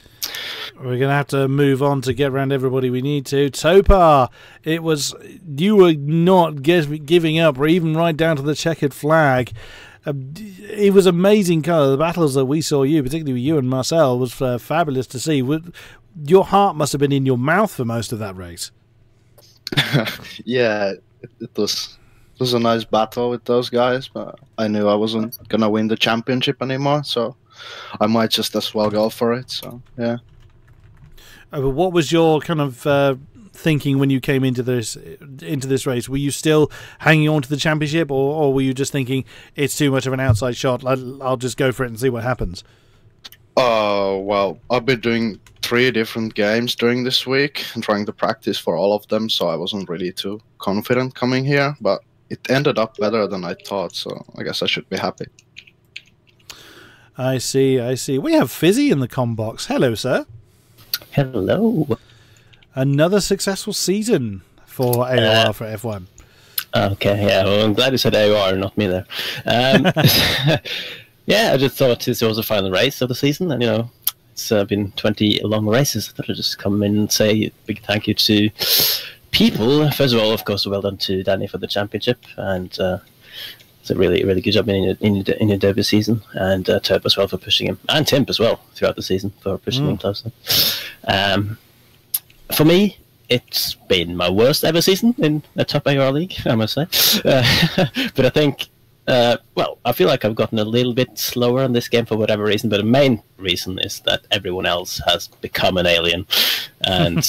we're gonna have to move on to get around everybody we need to. Topar, you were not giving up, or even right down to the checkered flag. It was amazing colour. The battles that we saw you, particularly with you and Marcel, was fabulous to see. Your heart must have been in your mouth for most of that race. Yeah, it was a nice battle with those guys, but I knew I wasn't gonna win the championship anymore, so I might just as well go for it. So yeah. But what was your kind of thinking when you came into this race? Were you still hanging on to the championship, or were you just thinking it's too much of an outside shot, I'll just go for it and see what happens? Well, I've been doing 3 different games during this week and trying to practice for all of them, so I wasn't really too confident coming here, but it ended up better than I thought, so I guess I should be happy. I see. We have Fizzy in the comm box. Hello, sir. Hello. Another successful season for AOR for F1. Okay, yeah, well, I'm glad you said AOR, not me there. Yeah, I just thought this was the final race of the season, and it's been 20 long races. I thought I'd just come in and say a big thank you to people. First of all, of course, well done to Danny for the championship, and it's a really, really good job in your debut season, and Turp as well for pushing him, and Timp as well throughout the season for pushing him closer. For me, it's been my worst ever season in a top AOR league, I must say. But I think, I feel like I've gotten a little bit slower on this game for whatever reason, but the main reason is that everyone else has become an alien. And,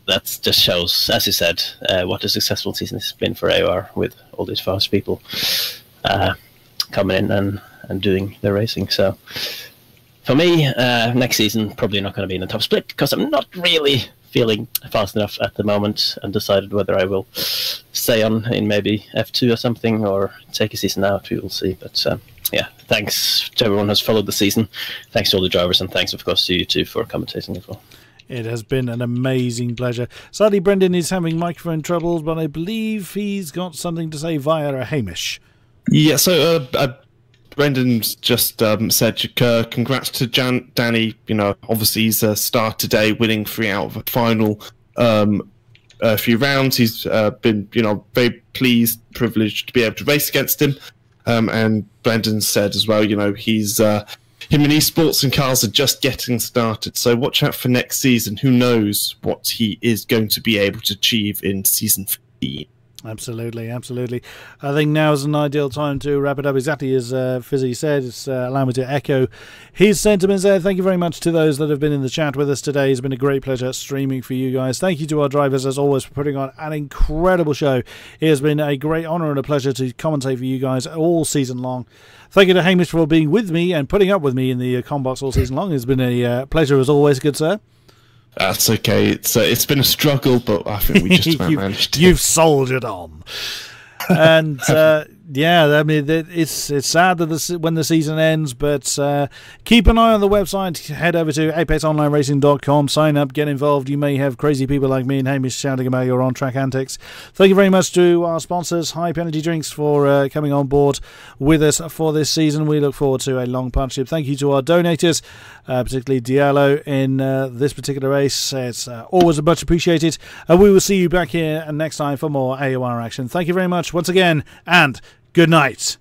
that just shows, as you said, what a successful season has been for AOR with all these fast people coming in and doing the racing. So for me, next season, probably not going to be in the top split because I'm not really feeling fast enough at the moment, and decided whether I will stay on in maybe F2 or something or take a season out. We will see. But yeah, thanks to everyone who's followed the season. Thanks to all the drivers, and thanks, of course, to you two for commentating as well. It has been an amazing pleasure. Sadly, Brendan is having microphone troubles, but I believe he's got something to say via a Hamish. Yeah, so Brendan's just said, congrats to Danny. Obviously he's started today, winning 3 out of the final few rounds. He's been, very pleased, privileged to be able to race against him. And Brendan said as well, he's him and esports and cars are just getting started. So watch out for next season. Who knows what he is going to be able to achieve in season 15. Absolutely. I think now is an ideal time to wrap it up, exactly as Fizzy said. It's allow me to echo his sentiments there. Thank you very much to those that have been in the chat with us today. It's been a great pleasure streaming for you guys. Thank you to our drivers, as always, for putting on an incredible show. It has been a great honour and a pleasure to commentate for you guys all season long. Thank you to Hamish for being with me and putting up with me in the combox all season long. It's been a pleasure as always, good sir. That's okay. It's been a struggle, but I think we just managed. You've soldiered on, and yeah, I mean it's sad that when the season ends, but keep an eye on the website. Head over to apexonlineracing.com. Sign up, get involved. You may have crazy people like me and Hamish shouting about your on-track antics. Thank you very much to our sponsors, Hype Energy Drinks, for coming on board with us for this season. We look forward to a long partnership. Thank you to our donators, particularly Diallo in this particular race. It's always much appreciated. We will see you back here next time for more AOR action. Thank you very much once again, and good night.